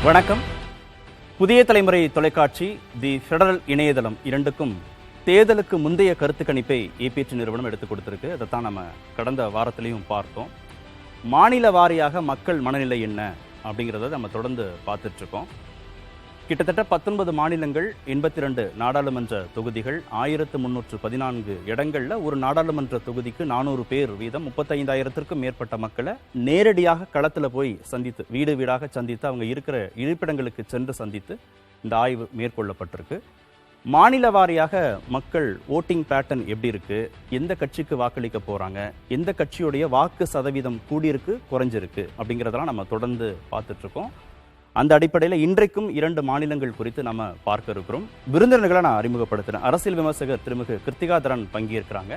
வணக்கம். புதிய தலைமுறை தொலைக்காட்சி, தி ஃபெடரல் இணையதளம் இரண்டுக்கும் தேர்தலுக்கு முந்தைய கருத்து கணிப்பை ஏபிடி நிறுவனம் எடுத்துக் கொடுத்திருக்கு. அதைத்தான் நம்ம கடந்த வாரத்திலையும் பார்த்தோம். மாநில வாரியாக மக்கள் மனநிலை என்ன அப்படிங்கிறத நம்ம தொடர்ந்து பார்த்துட்டு இருக்கோம். கிட்டத்தட்ட 19 மாநிலங்கள், 82 நாடாளுமன்ற தொகுதிகள், 1314 இடங்கள்ல ஒரு நாடாளுமன்ற தொகுதிக்கு 400 பேர் வீதம் 35,000த்திற்கும் மேற்பட்ட மக்களை நேரடியாக களத்துல போய் சந்தித்து, வீடு வீடாக சந்தித்து, அவங்க இருக்கிற இருப்பிடங்களுக்கு சென்று சந்தித்து இந்த ஆய்வு மேற்கொள்ளப்பட்டிருக்கு. மாநில வாரியாக மக்கள் ஓட்டிங் பேட்டர்ன் எப்படி இருக்கு, எந்த கட்சிக்கு வாக்களிக்க போறாங்க, எந்த கட்சியுடைய வாக்கு சதவீதம் கூடியிருக்கு குறைஞ்சிருக்கு அப்படிங்கிறதெல்லாம் நம்ம தொடர்ந்து பார்த்துட்டு இருக்கோம். அந்த அடிப்படையில் இன்றைக்கும் 2 மாநிலங்கள் குறித்து நம்ம பார்க்க இருக்கிறோம். விருந்தினர்களை நான் அறிமுகப்படுத்தினேன். அரசியல் விமர்சகர் திருமிகு கிருத்திகாதரன் பங்கேற்கிறாங்க.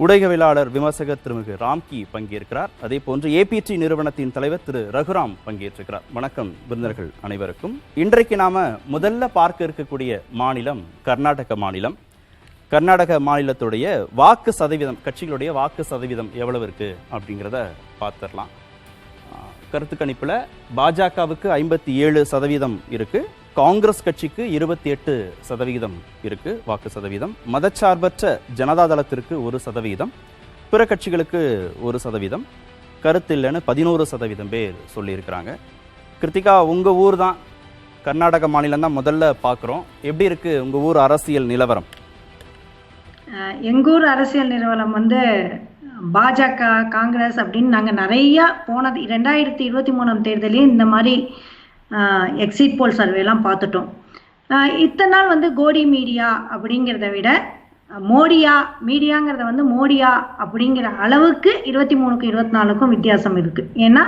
ஊடகவியலாளர் விமர்சகர் திருமிகு ராம்கி பங்கேற்கிறார். அதே போன்று ஏபிடி நிறுவனத்தின் தலைவர் திரு ரகுராம் பங்கேற்றிருக்கிறார். வணக்கம் விருந்தினர்கள் அனைவருக்கும். இன்றைக்கு நாம முதல்ல பார்க்க இருக்கக்கூடிய மாநிலம் கர்நாடக மாநிலம். கர்நாடக மாநிலத்துடைய வாக்கு சதவீதம், கட்சிகளுடைய வாக்கு சதவீதம் எவ்வளவு இருக்கு அப்படிங்கிறத பார்த்துடலாம். கருத்து கணிப்புல பாஜகவுக்கு 57% இருக்கு, காங்கிரஸ் கட்சிக்கு 28% இருக்கு வாக்கு சதவீதம், மதச்சார்பற்ற ஜனதாதளத்திற்கு 1%, பிற கட்சிகளுக்கு 1%, கருத்து இல்லைன்னு 11% பேர் சொல்லியிருக்கிறாங்க. கிருத்திகா, உங்க ஊர் தான் கர்நாடக மாநிலம் தான் முதல்ல பார்க்குறோம். எப்படி இருக்கு உங்க ஊர் அரசியல் நிலவரம்? எங்கூர் அரசியல் நிலவரம் பாஜக, காங்கிரஸ் அப்படின்னு நாங்கள் நிறையா போனது 2023 தேர்தலையும் இந்த மாதிரி எக்ஸிட் போல் சர்வேலாம் பார்த்துட்டோம். இத்தனை நாள் கோடி மீடியா அப்படிங்கிறத விட மீடியாங்கிறத மோடியா அப்படிங்கிற அளவுக்கு 23க்கும் 24க்கும் வித்தியாசம் இருக்குது. ஏன்னா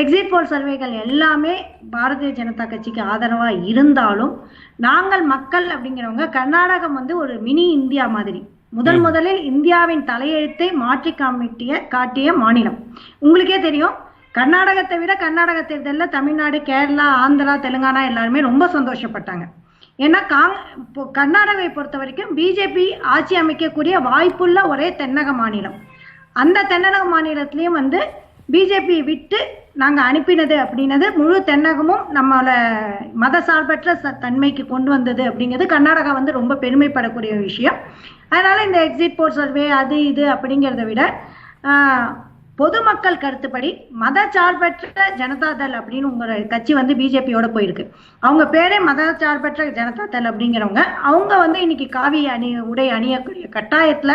எக்ஸிட் போல் சர்வேகள் எல்லாமே பாரதிய ஜனதா கட்சிக்கு ஆதரவாக இருந்தாலும் நாங்கள் மக்கள் அப்படிங்கிறவங்க கர்நாடகம் ஒரு மினி இந்தியா மாதிரி முதலில் இந்தியாவின் தலையெழுத்தை மாற்றி காட்டிய மாநிலம். உங்களுக்கே தெரியும், கர்நாடகத்தை விட கர்நாடக தேர்தலில் தமிழ்நாடு, கேரளா, ஆந்திரா, தெலுங்கானா எல்லாருமே ரொம்ப சந்தோஷப்பட்டாங்க. ஏன்னா கர்நாடகாவை பொறுத்த வரைக்கும் பிஜேபி ஆட்சி அமைக்கக்கூடிய வாய்ப்புள்ள ஒரே தென்னக மாநிலம். அந்த தென்னக மாநிலத்திலையும் பிஜேபி விட்டு நாங்கள் அனுப்பினது அப்படின்னது முழு தென்னகமும் நம்மளோட மத சார்பற்ற தன்மைக்கு கொண்டு வந்தது அப்படிங்கிறது கர்நாடகா ரொம்ப பெருமைப்படக்கூடிய விஷயம். அதனால இந்த எக்ஸிட் போல் சர்வே அது இது அப்படிங்கிறத விட பொதுமக்கள் கருத்துப்படி மத சார்பற்ற ஜனதாதள் அப்படின்னு உங்க கட்சி பிஜேபியோட போயிருக்கு. அவங்க பேரே மத சார்பற்ற ஜனதாதள் அப்படிங்கிறவங்க. அவங்க இன்னைக்கு காவி உடை அணியக்கூடிய கட்டாயத்துல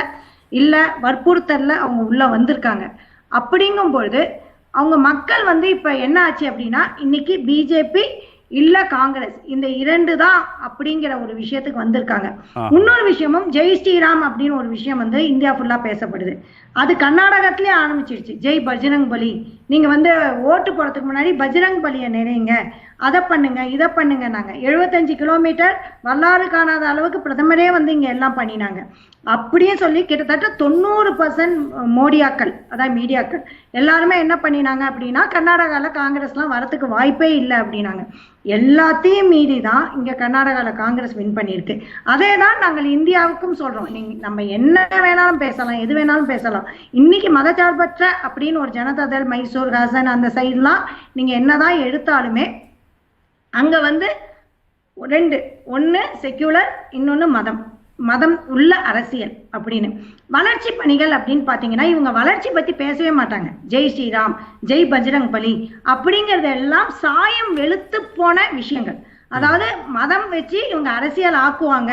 இல்ல வற்புறுத்தல்ல அவங்க உள்ள வந்திருக்காங்க. அப்படிங்கும் பொழுது அவங்க மக்கள் இப்ப என்ன ஆச்சு அப்படின்னா, இன்னைக்கு பிஜேபி இல்ல காங்கிரஸ், இந்த 2 தான் அப்படிங்கிற ஒரு விஷயத்துக்கு வந்திருக்காங்க. இன்னொரு விஷயமும் ஜெய் ஸ்ரீராம் அப்படின்னு ஒரு விஷயம் இந்தியா ஃபுல்லா பேசப்படுது. அது கர்நாடகத்திலே ஆரம்பிச்சிருச்சு. ஜெய் பஜ்ரங் பலி, நீங்க ஓட்டு போறதுக்கு முன்னாடி பஜ்ரங் பலியை நினைங்க, அதை பண்ணுங்க, இதை பண்ணுங்க. நாங்க 75 கிலோமீட்டர் வரலாறு காணாத அளவுக்கு பிரதமரே இங்க எல்லாம் பண்ணினாங்க. அப்படியே சொல்லி கிட்டத்தட்ட 90% மோடியாக்கள், அதாவது மீடியாக்கள் எல்லாருமே என்ன பண்ணினாங்க அப்படின்னா, கர்நாடகால காங்கிரஸ்லாம் வரத்துக்கு வாய்ப்பே இல்லை அப்படின்னாங்க. எல்லாத்தையும் மீறி தான் இங்க கர்நாடகால காங்கிரஸ் வின் பண்ணியிருக்கு. அதே தான் நாங்கள் இந்தியாவுக்கும் சொல்றோம். நம்ம என்ன வேணாலும் பேசலாம், எது வேணாலும் பேசலாம். இன்னைக்கு மதச்சார்பற்ற அப்படின்னு ஒரு ஜனதாதள், மைசூர், ஹாசன் அந்த சைட்லாம் நீங்க என்னதான் எடுத்தாலுமே அங்க 2, ஒன்னு செக்யூலர், இன்னொன்னு மதம் உள்ள அரசியல் அப்படின்னு. வளர்ச்சி பணிகள் அப்படின்னு பாத்தீங்கன்னா இவங்க வளர்ச்சி பத்தி பேசவே மாட்டாங்க. ஜெய் ஸ்ரீராம், ஜெய் பஜ்ரங் பலி அப்படிங்கறது எல்லாம் சாயம் வெளுத்து போன விஷயங்கள். அதாவது மதம் வச்சு இவங்க அரசியல் ஆக்குவாங்க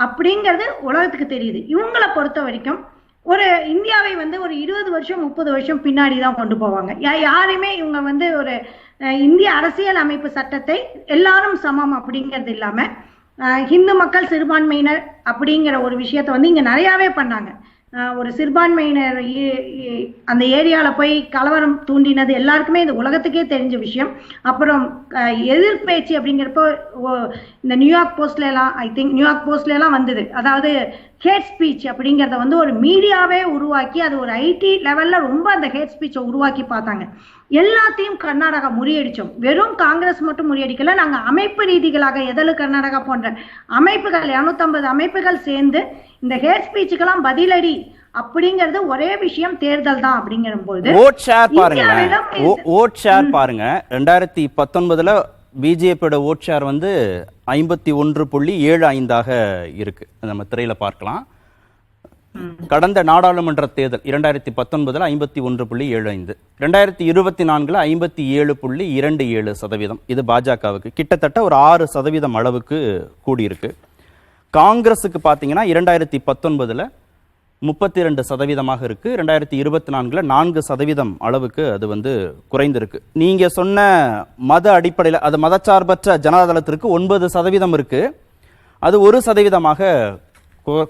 அப்படிங்கிறது உலகத்துக்கு தெரியுது. இவங்களை பொறுத்த வரைக்கும் ஒரு இந்தியாவை ஒரு 20 வருஷம் 30 வருஷம் பின்னாடி தான் கொண்டு போவாங்க. யாருமே இவங்க ஒரு இந்திய அரசியல் அமைப்பு சட்டத்தை எல்லாரும் சமம் அப்படிங்கிறது இல்லாம ஹிந்து மக்கள் சிறுபான்மையினர் அப்படிங்கிற ஒரு விஷயத்த இங்க நிறையாவே பண்ணாங்க. ஒரு சிறுபான்மையினர் அந்த ஏரியால போய் கலவரம் தூண்டினது எல்லாருக்குமே இந்த உலகத்துக்கே தெரிஞ்ச விஷயம். அப்புறம் எதிர்பேச்சு அப்படிங்கிறப்போ இந்த நியூயார்க் போஸ்ட்ல எல்லாம் வந்தது. அதாவது ஹேட் ஸ்பீச் அப்படிங்கிறத ஒரு மீடியாவே உருவாக்கி அது ஒரு ஐடி லெவல்ல ரொம்ப அந்த ஹேட் ஸ்பீச்சை உருவாக்கி பார்த்தாங்க. எல்லாத்தையும் கர்நாடகா முறியடிச்சோம். வெறும் காங்கிரஸ் மட்டும் முறியடிக்கல, நாங்க அமைப்பு ரீதிகளாக எதலு கர்நாடகா போன்ற அமைப்புகள் 250 அமைப்புகள் சேர்ந்து இந்த ஹேட் ஸ்பீச்சுக்கெல்லாம் பதிலடி அப்படிங்கிறது ஒரே விஷயம் தேர்தல் தான் அப்படிங்கிற போது ஓட் ஷேர் பாருங்க, ஓட் ஷேர் பாருங்க. 2019 பிஜேபியோட ஓட் ஷேர் வந்து 51.75 இருக்கு. நம்ம திரையில பார்க்கலாம். கடந்த நாடாளுமன்ற தேர்தல் 2019 51.75, 2024 57.27%. இது பாஜகவுக்கு கிட்டத்தட்ட ஒரு 6% அளவுக்கு கூடியிருக்கு. காங்கிரஸுக்கு பார்த்தீங்கன்னா 2019 32% இருக்கு, 2024 4% அளவுக்கு அது வந்து குறைந்திருக்கு. நீங்க சொன்ன மத அடிப்படையில் அது மதச்சார்பற்ற ஜனதாதளத்திற்கு 9% இருக்கு, அது 1%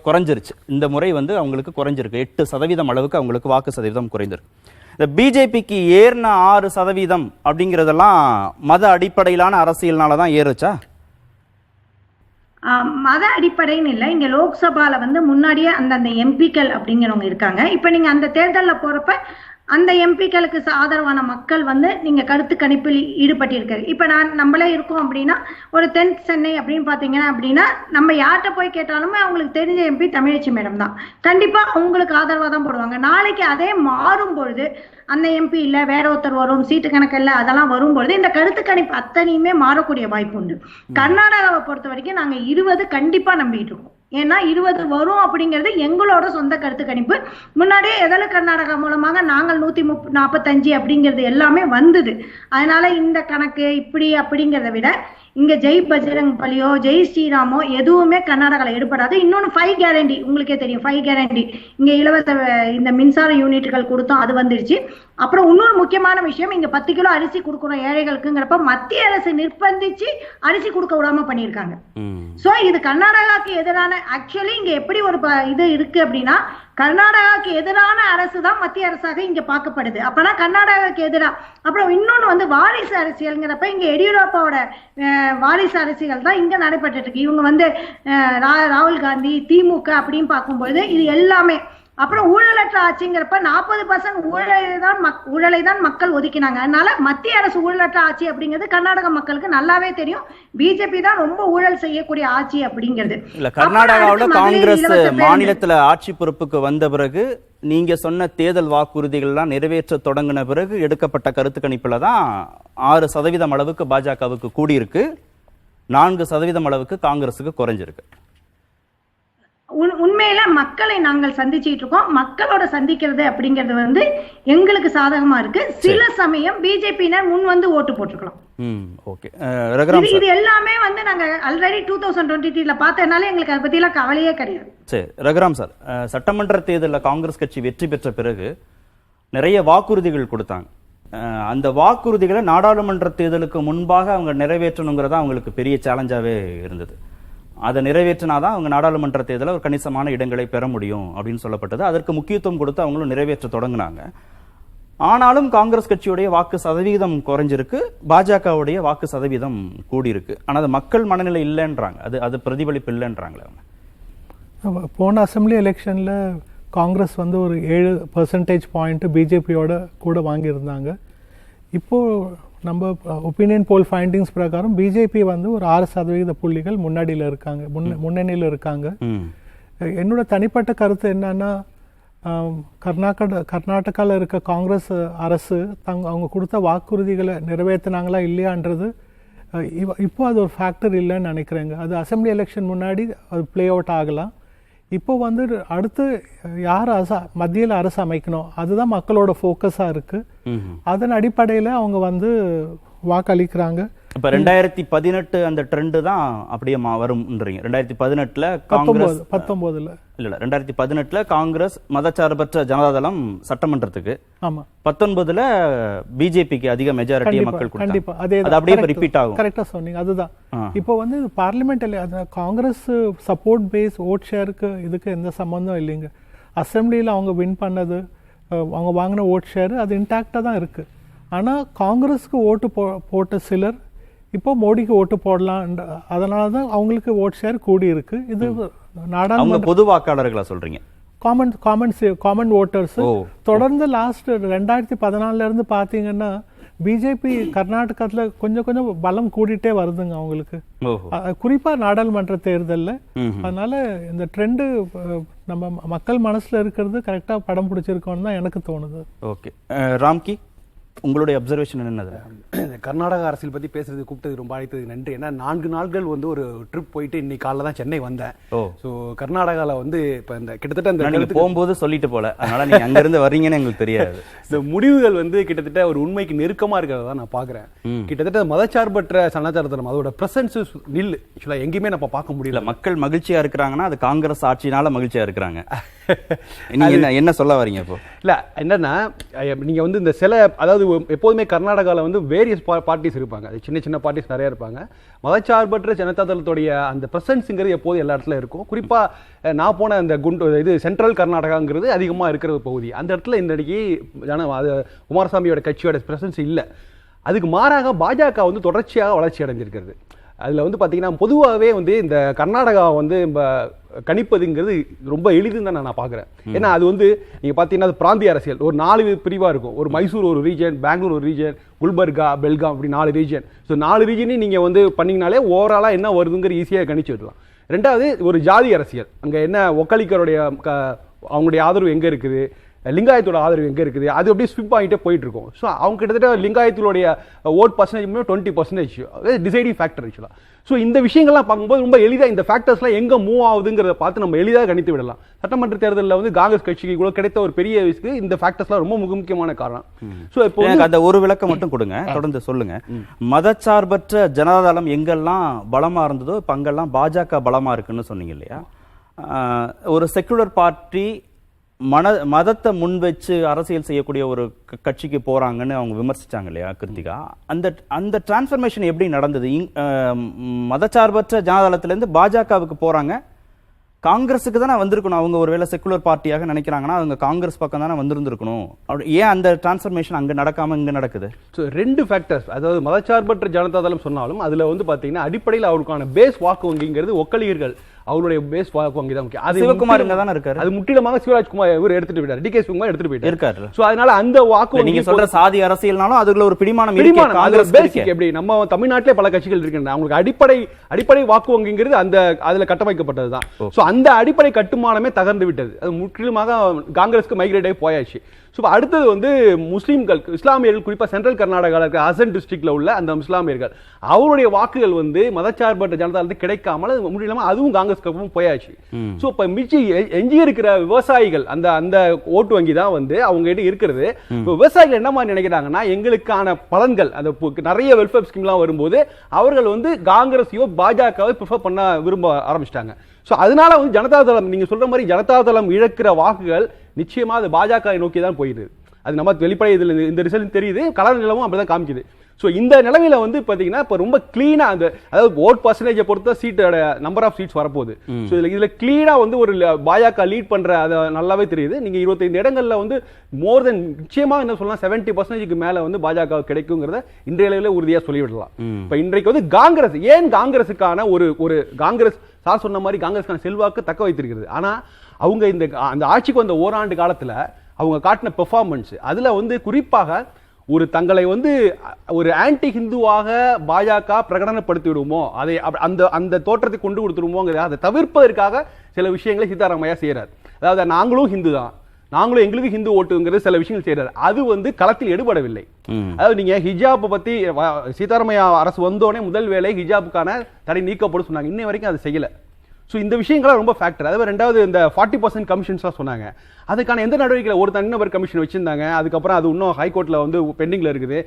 குறைஞ்சிருச்சு. இந்த முறை வந்து அவங்களுக்கு குறைஞ்சிருக்கு, 8% அளவுக்கு அவங்களுக்கு வாக்கு சதவீதம் குறைந்திருக்கு. இந்த பிஜேபிக்கு ஏறின 6% அப்படிங்கிறதெல்லாம் மத அடிப்படையிலான அரசியல்னால தான் ஏறுச்சா? மத அடிப்படைன்னு இல்லை. இங்க லோக்சபால வந்து முன்னாடியே அந்த எம்பிக்கள் அப்படிங்கிறவங்க இருக்காங்க. இப்ப நீங்க அந்த தேர்தலில் போறப்ப அந்த எம்பிக்களுக்கு ஆதரவான மக்கள் வந்து நீங்க கருத்து கணிப்பில் ஈடுபட்டிருக்காரு. இப்ப நம்மளே இருக்கோம் அப்படின்னா ஒரு தென் சென்னை அப்படின்னு பாத்தீங்கன்னா அப்படின்னா நம்ம யார்கிட்ட போய் கேட்டாலுமே அவங்களுக்கு தெரிஞ்ச எம்பி தமிழச்சி மேடம் தான். கண்டிப்பா அவங்களுக்கு ஆதரவா தான் போடுவாங்க. நாளைக்கு அதே மாறும் பொழுது அந்த எம்பி இல்ல வேற ஒருத்தர் வரும், சீட்டு கணக்கு இல்ல, அதெல்லாம் வரும்பொழுது இந்த கருத்து கணிப்பு அத்தனையுமே மாறக்கூடிய வாய்ப்பு உண்டு. கர்நாடகாவை பொறுத்த வரைக்கும் நாங்க 20 கண்டிப்பா நம்பிட்டு இருக்கோம். ஏன்னா 20 வரும் அப்படிங்கிறது எங்களோட சொந்த கருத்து கணிப்பு. முன்னாடியே எதல கர்நாடகா மூலமாக நாங்கள் 145 அப்படிங்கிறது எல்லாமே வந்தது. அதனால இந்த கணக்கு இப்படி அப்படிங்கிறத விட இங்க ஜெய் பஜ்ரங் பலியோ ஜெய் ஸ்ரீராமோ எதுவுமே கர்நாடகாவில் ஈடுபடாது. இன்னொன்னு 5 கேரண்டி உங்களுக்கே தெரியும். 5 கேரண்டி இங்க இலவச இந்த மின்சார யூனிட்டுகள் கொடுத்தோம், அது வந்துடுச்சு. அப்புறம் இன்னொரு முக்கியமான விஷயம், இங்க 10 கிலோ அரிசி கொடுக்கணும் ஏழைகளுக்குங்கிறப்ப மத்திய அரசு நிர்பந்திச்சு அரிசி கொடுக்க விடாம பண்ணியிருக்காங்க. சோ இது கர்நாடகாவுக்கு எதிரான, ஆக்சுவலி இங்க எப்படி ஒரு இது இருக்கு அப்படின்னா கர்நாடகாவுக்கு எதிரான அரசு தான் மத்திய அரசாக இங்க பார்க்கப்படுது. அப்பனா கர்நாடகாவுக்கு எதிராக. அப்புறம் இன்னொன்னு வந்து வாரிசு அரசியல்ங்கிறப்ப இங்க எடியூரப்பாவோட வாரிசு அரசியல் தான் இங்க நடைபெற்று இருக்கு. இவங்க வந்து ராகுல் காந்தி திமுக அப்படின்னு பார்க்கும்பொழுது இது எல்லாமே. அப்புறம் ஊழலற்ற ஆட்சிங்கிறப்ப 40% ஊழலை தான் மக்கள் ஒதுக்கினாங்க. அதனால மத்திய அரசு ஊழலற்ற ஆட்சி அப்படிங்கிறது கர்நாடக மக்களுக்கு நல்லாவே தெரியும். பிஜேபி தான் ரொம்ப ஊழல் செய்யக்கூடிய ஆட்சி அப்படிங்கிறது. இல்ல, கர்நாடகாவோட காங்கிரஸ் மாநிலத்துல ஆட்சி பொறுப்புக்கு வந்த பிறகு நீங்க சொன்ன தேர்தல் வாக்குறுதிகள்லாம் நிறைவேற்ற தொடங்கின பிறகு எடுக்கப்பட்ட கருத்து கணிப்புல தான் 6% அளவுக்கு பாஜகவுக்கு கூடியிருக்கு, 4% அளவுக்கு காங்கிரஸுக்கு குறைஞ்சிருக்கு. உண்மையில மக்களை நாங்கள் சந்திச்சுட்டு இருக்கோம். மக்களோட சந்திக்கிறது அப்படிங்கிறது வந்து எங்களுக்கு சாதகமா இருக்கு. சில சமயம் பிஜேபியினர் முன் வந்து ஓட்டு போட்டுக்கலாம். இது எல்லாமே வந்து நாங்க ஆல்ரெடி 2023 பார்த்தனால எங்களுக்கு அதை பத்தி எல்லாம் கவலையே கிடையாது. சரி ரகுராம் சார், சட்டமன்ற தேர்தலில் காங்கிரஸ் கட்சி வெற்றி பெற்ற பிறகு நிறைய வாக்குறுதிகள் கொடுத்தாங்க. அந்த வாக்குறுதிகளை நாடாளுமன்ற தேர்தலுக்கு முன்பாக அவங்க நிறைவேற்றணுங்கிறதா அவங்களுக்கு பெரிய சேலஞ்சாவே இருந்தது. அதை நிறைவேற்றினாதான் அவங்க நாடாளுமன்ற தேர்தலில் ஒரு கணிசமான இடங்களை பெற முடியும் அப்படின்னு சொல்லப்பட்டது. அதற்கு முக்கியத்துவம் கொடுத்து அவங்களும் நிறைவேற்ற தொடங்கினாங்க. ஆனாலும் காங்கிரஸ் கட்சியுடைய வாக்கு சதவீதம் குறைஞ்சிருக்கு, பாஜகவுடைய வாக்கு சதவீதம் கூடியிருக்கு. ஆனால் அது மக்கள் மனநிலை இல்லைன்றாங்க, அது பிரதிபலிப்பு இல்லைன்றாங்களே அவங்க. போன அசம்பிளி எலெக்ஷனில் காங்கிரஸ் வந்து ஒரு 7% பாயிண்ட் பிஜேபியோட கூட வாங்கியிருந்தாங்க. இப்போது நம்ம ஒப்பீனியன் போல் ஃபைண்டிங்ஸ் பிரகாரம் பிஜேபி வந்து ஒரு 6% புள்ளிகள் முன்னாடியில் இருக்காங்க, முன்னணியில் இருக்காங்க. என்னோட தனிப்பட்ட கருத்து என்னன்னா, கர்நாடகாவில் இருக்க காங்கிரஸ் அரசு அவங்க கொடுத்த வாக்குறுதிகளை நிறைவேற்றினாங்களா இல்லையான்றது இப்போ அது ஒரு ஃபேக்டர் இல்லைன்னு நினைக்கிறேங்க. அது அசம்பிளி எலெக்ஷன் முன்னாடி அது பிளே அவுட் ஆகலாம். இப்போ வந்து அடுத்து யார் மத்தியில் அரசு அமைக்கணும், அதுதான் மக்களோட ஃபோக்கஸாக இருக்கு. அதன் அடிப்படையில் அவங்க வந்து வாக்களிக்கிறாங்க. இப்ப 2018 அந்த ட்ரெண்ட் தான் அப்படியே வரும்ன்றீங்க. 2018 காங்கிரஸ் 19 இல்ல 2018 காங்கிரஸ் மதச்சார்பற்ற ஜனதாதளம் சட்டமன்றத்துக்கு, 19 பிஜேபிக்கு அதிக மெஜாரிட்டி மக்கள் கண்டிப்பா அது அப்படியே ரிப்பீட் ஆகும். கரெக்டா சொன்னீங்க. அதுதான் இப்போ வந்து parliament Congress support base vote ஷேருக்கு இதுக்கு எந்த சம்பந்தம் இல்லைங்க. அசம்பிளியில் அவங்க வின் பண்ணது, அவங்க வாங்கின ஓட் ஷேர் அது இன்டாக்டா தான் இருக்கு. ஆனா காங்கிரஸ்க்கு ஓட்டு போட்ட சிலர் இப்போ மோடிக்கு ஓட்டு போடலாம், அதனால தான் அவங்களுக்கு ஓட் ஷேர் கூடி இருக்கு. இது நாடாளுமன்ற பொது வாக்காளர்களா சொல்றீங்க? காமன் ஓட்டர்ஸ் தொடர்ந்து லாஸ்ட் 2014 இருந்து பாத்தீங்கன்னா பிஜேபி கர்நாடகத்தில் கொஞ்சம் கொஞ்சம் பலம் கூடிட்டே வருதுங்க அவங்களுக்கு, குறிப்பாக நாடாளுமன்ற தேர்தலில். அதனால இந்த ட்ரெண்டு நம்ம மக்கள் மனசில் இருக்கிறது கரெக்டாக படம் பிடிச்சிருக்கோன்னு தான் எனக்கு தோணுது. ஓகே, ராம்கி உங்களுடைய அப்சர்வேஷன் என்னது? கர்நாடக அரசியல் பத்தி பேசுறது கூப்பிட்டது ரொம்ப அழைத்ததுக்கு நன்றி. ஏன்னா 4 நாட்கள் வந்து ஒரு ட்ரிப் போயிட்டு இன்னைக்கு காலைல தான் சென்னை வந்தேன். ஸோ கர்நாடகாவில் வந்து இப்போ இந்த கிட்டத்தட்ட இந்த போகும்போது சொல்லிட்டு போல, அதனால நீங்க அங்கிருந்து வர்றீங்கன்னு எங்களுக்கு தெரியாது. இந்த முடிவுகள் வந்து கிட்டத்தட்ட ஒரு உண்மைக்கு நெருக்கமா இருக்கிறத நான் பாக்குறேன். கிட்டத்தட்ட மதச்சார்பற்ற சனாச்சாரத்தில் அதோட பிரசன்ஸ் நில் ஆக்சுவலா எங்கேயுமே நம்ம பார்க்க முடியல. மக்கள் மகிழ்ச்சியா இருக்கிறாங்கன்னா அது காங்கிரஸ் ஆட்சினால மகிழ்ச்சியா இருக்கிறாங்க. நீங்க என்ன சொல்ல வரீங்க இப்போ? இல்ல என்னன்னா, நீங்க வந்து இந்த சில, அதாவது எப்போதுமே கர்நாடகாவில் வந்து வேரியஸ் பார்ட்டிஸ் இருப்பாங்க, சின்ன சின்ன பார்ட்டிஸ் நிறைய இருப்பாங்க. மதச்சார்பற்ற ஜனதா தளத்துடைய அந்த பிரசன்ஸுங்கிறது எப்போதும் எல்லா இடத்துல இருக்கும். குறிப்பா நான் போன அந்த இது சென்ட்ரல் கர்நாடகாங்கிறது அதிகமா இருக்கிற ஒரு பகுதி. அந்த இடத்துல இந்த அன்னைக்கு குமாரசாமியோட கட்சியோட பிரசன்ஸ் இல்லை. அதுக்கு மாறாக பாஜக வந்து தொடர்ச்சியாக வளர்ச்சி அடைஞ்சிருக்கிறது. அதில் வந்து பார்த்தீங்கன்னா பொதுவாகவே வந்து இந்த கர்நாடகா வந்து கணிப்பதுங்கிறது ரொம்ப எளிதுன்னு தான் நான் பார்க்குறேன். ஏன்னா அது வந்து நீங்கள் பார்த்தீங்கன்னா அது பிராந்திய அரசியல் ஒரு 4 பிரிவாக இருக்கும். ஒரு மைசூர் ஒரு ரீஜன், பெங்களூர் ஒரு ரீஜன், குல்பர்கா, பெல்காம், அப்படி 4 ரீஜன். ஸோ 4 ரீஜனையும் நீங்கள் வந்து பண்ணிங்கனாலே ஓவராலாக என்ன வருதுங்கிற ஈஸியாக கணிச்சு விடலாம். ரெண்டாவது ஒரு ஜாதி அரசியல், அங்கே என்ன ஒக்கலிக்கருடைய அவங்களுடைய ஆதரவு எங்கே இருக்குது, லிங்காயத்தோட ஆதரவு எங்கே இருக்குது, அது அப்படியே ஸ்விப் ஆகிட்டே போயிட்டு இருக்கும். ஸோ அவங்க கிட்டத்தட்ட லிங்காயத்தினுடைய ஓட் பர்சன்டேஜ் 20% டிசைடிங் ஃபேக்டர் ஆக்சுவலாக. ஸோ இந்த விஷயங்கள்லாம் பார்க்கும்போது ரொம்ப எளிதாக இந்த ஃபேக்டர்ஸ்லாம் எங்கே மூவ் ஆகுதுங்கிறத பார்த்து நம்ம எளிதாக கணித்து விடலாம். சட்டமன்ற தேர்தலில் வந்து காங்கிரஸ் கட்சிக்கு கூட கிடைத்த ஒரு பெரிய விஷயத்துக்கு இந்த ஃபேக்டர்ஸ்லாம் ரொம்ப முக்கியமான காரணம். ஸோ இப்போ அந்த ஒரு விளக்கம் மட்டும் கொடுங்க, தொடர்ந்து சொல்லுங்க. மதச்சார்பற்ற ஜனதாதளம் எங்கெல்லாம் பலமா இருந்ததோ இப்போ அங்கெல்லாம் பாஜக பலமா இருக்குன்னு சொன்னீங்க இல்லையா? ஒரு செக்குலர் பார்ட்டி மதத்தை முன் வச்சு அரசியல் செய்யக்கூடிய ஒரு கட்சிக்கு போறாங்கன்னு அவங்க விமர்சிச்சாங்க இல்லையா கிருத்திகா? அந்த டிரான்ஸ்ஃபர்மேஷன் எப்படி நடந்தது? மதச்சார்பற்ற ஜனதாதளத்திலிருந்து பாஜகவுக்கு போறாங்க, காங்கிரஸுக்கு தானே வந்திருக்கணும். அவங்க ஒருவேளை செக்குலர் பார்ட்டியாக நினைக்கிறாங்கன்னா அவங்க காங்கிரஸ் பக்கம் தானே வந்திருந்திருக்கணும். ஏன் அந்த டிரான்ஸ்ஃபர்மேஷன் அங்க நடக்காம இங்க நடக்குது? ஸோ 2 ஃபேக்டர்ஸ், அதாவது மதச்சார்பற்ற ஜனதாதளம் சொன்னாலும் அதுல வந்து பாத்தீங்கன்னா அடிப்படையில் அவருக்கான பேஸ் வாக்கு வங்கிங்கிறது ஒக்கலிகர்கள், அவருடைய பேஸ் வாக்கு வங்கி தான் முக்கியம். அது சிவகுமார் இங்க தானே இருக்காரு, அது முற்றிலுமாக சிவராஜ்குமார் இவர் எடுத்துட்டு போயிட்டார், டிகே சிவகுமார் எடுத்துட்டு போயிட்டார் இருக்காரு. சோ அதனால அந்த வாக்கு நீங்க சொல்ற சாதி அரசியல்னாலும் அதுல ஒரு பிடிமானம் பேசிக். எப்படி நம்ம தமிழ்நாட்டிலே பல கட்சிகள் இருக்கின்றன, அவங்களுக்கு அடிப்படை வாக்கு வங்கிங்கிறது அந்த அதுல கட்டமைக்கப்பட்டதுதான். சோ அந்த அடிப்படை கட்டுமானமே தகர்ந்து விட்டது, அது முற்றிலுமாக காங்கிரஸ்க்கு மைக்ரேட் ஆகி போயாச்சு. ஸோ அடுத்தது வந்து முஸ்லீம்கள், இஸ்லாமியர்கள், குறிப்பாக சென்ட்ரல் கர்நாடகாவில் இருக்க அசன் டிஸ்ட்ரிக்ட்ல உள்ள அந்த இஸ்லாமியர்கள், அவருடைய வாக்குகள் வந்து மதச்சார்பற்ற ஜனதாதளத்துக்கு கிடைக்காமல் முடியலாமல் அதுவும் காங்கிரஸ்க்கு போயாச்சு. ஸோ இப்போ எஞ்சி இருக்கிற விவசாயிகள் அந்த ஓட்டு வங்கி தான் வந்து அவங்க கிட்ட இருக்கிறது. விவசாயிகள் என்ன மாதிரி நினைக்கிறாங்கன்னா, எங்களுக்கான பலன்கள் அந்த நிறைய வெல்ஃபேர் ஸ்கீம்லாம் வரும்போது அவர்கள் வந்து காங்கிரஸையோ பாஜகவை ப்ரிஃபர் பண்ண விரும்ப ஆரம்பிச்சிட்டாங்க. ஸோ அதனால வந்து ஜனதாதளம், நீங்க சொல்ற மாதிரி ஜனதாதளம் இழக்கிற வாக்குகள் நிச்சயமா அது பாஜக நோக்கி தான் போயிடுது. அது நம்ம வெளிப்படை இதில் இந்த ரிசல்ட் தெரியுது, கலர் நிலமும் அப்படிதான் காமிக்குது. ஸோ இந்த நிலைமையில வந்து பாத்தீங்கன்னா இப்போ ரொம்ப கிளீனா அந்த, அதாவது ஓட் பர்சன்டேஜை பொறுத்த சீட்டோட நம்பர் ஆஃப் சீட்ஸ் வரப்போகுது. ஸோ இதுல கிளீனா வந்து ஒரு பாஜக லீட் பண்ற அதை நல்லாவே தெரியுது. நீங்க 25 இடங்கள்ல வந்து மோர் தென் நிச்சயமா என்ன சொல்லலாம் 70% மேல வந்து பாஜக கிடைக்குங்கிறத இன்றைய அளவில் உறுதியா சொல்லிவிடலாம். இப்போ இன்றைக்கு வந்து காங்கிரஸ், ஏன் காங்கிரஸுக்கான ஒரு காங்கிரஸ் சார் சொன்ன மாதிரி காங்கிரஸுக்கான செல்வாக்கு தக்க வைத்திருக்கிறது. ஆனா அவங்க அந்த ஆட்சிக்கு வந்த ஓராண்டு காலத்துல அவங்க காட்டின பெர்ஃபார்மன்ஸ், அதுல வந்து குறிப்பாக ஒரு தங்களை வந்து ஒரு ஆன்டி ஹிந்துவாக பாஜக பிரகடனப்படுத்தி விடுமோ, அதை அந்த தோற்றத்தை கொண்டு கொடுத்துருமோங்கிற அதை தவிர்ப்பதற்காக சில விஷயங்களை சீதாராமையா செய்யறாரு. அதாவது நாங்களும் ஹிந்து தான், நாங்களும் எங்களுக்கு ஹிந்து ஓட்டுங்கிறது சில விஷயங்கள் செய்யறாரு. அது வந்து களத்தில் எடுபடவில்லை. அதாவது நீங்க ஹிஜாப் பத்தி சீதாராமையா அரசு வந்தோடனே முதல் வேலை ஹிஜாபுக்கான தடை நீக்கப்படும் சொன்னாங்க, இன்னை வரைக்கும் அதை செய்யல. ஸோ இந்த விஷயங்கள்லாம் ரொம்ப ஃபேக்டர். அதாவது ரெண்டாவது இந்த 40% கமிஷன்ஸ்லாம் சொன்னாங்க, அதுக்கான எந்த நடவடிக்கையில் ஒரு தனிநபர் கமிஷன் வச்சிருந்தாங்க, அதுக்கப்புறம் அது இன்னும் ஹைகோர்ட்ல வந்து பெண்டிங்ல இருக்குது.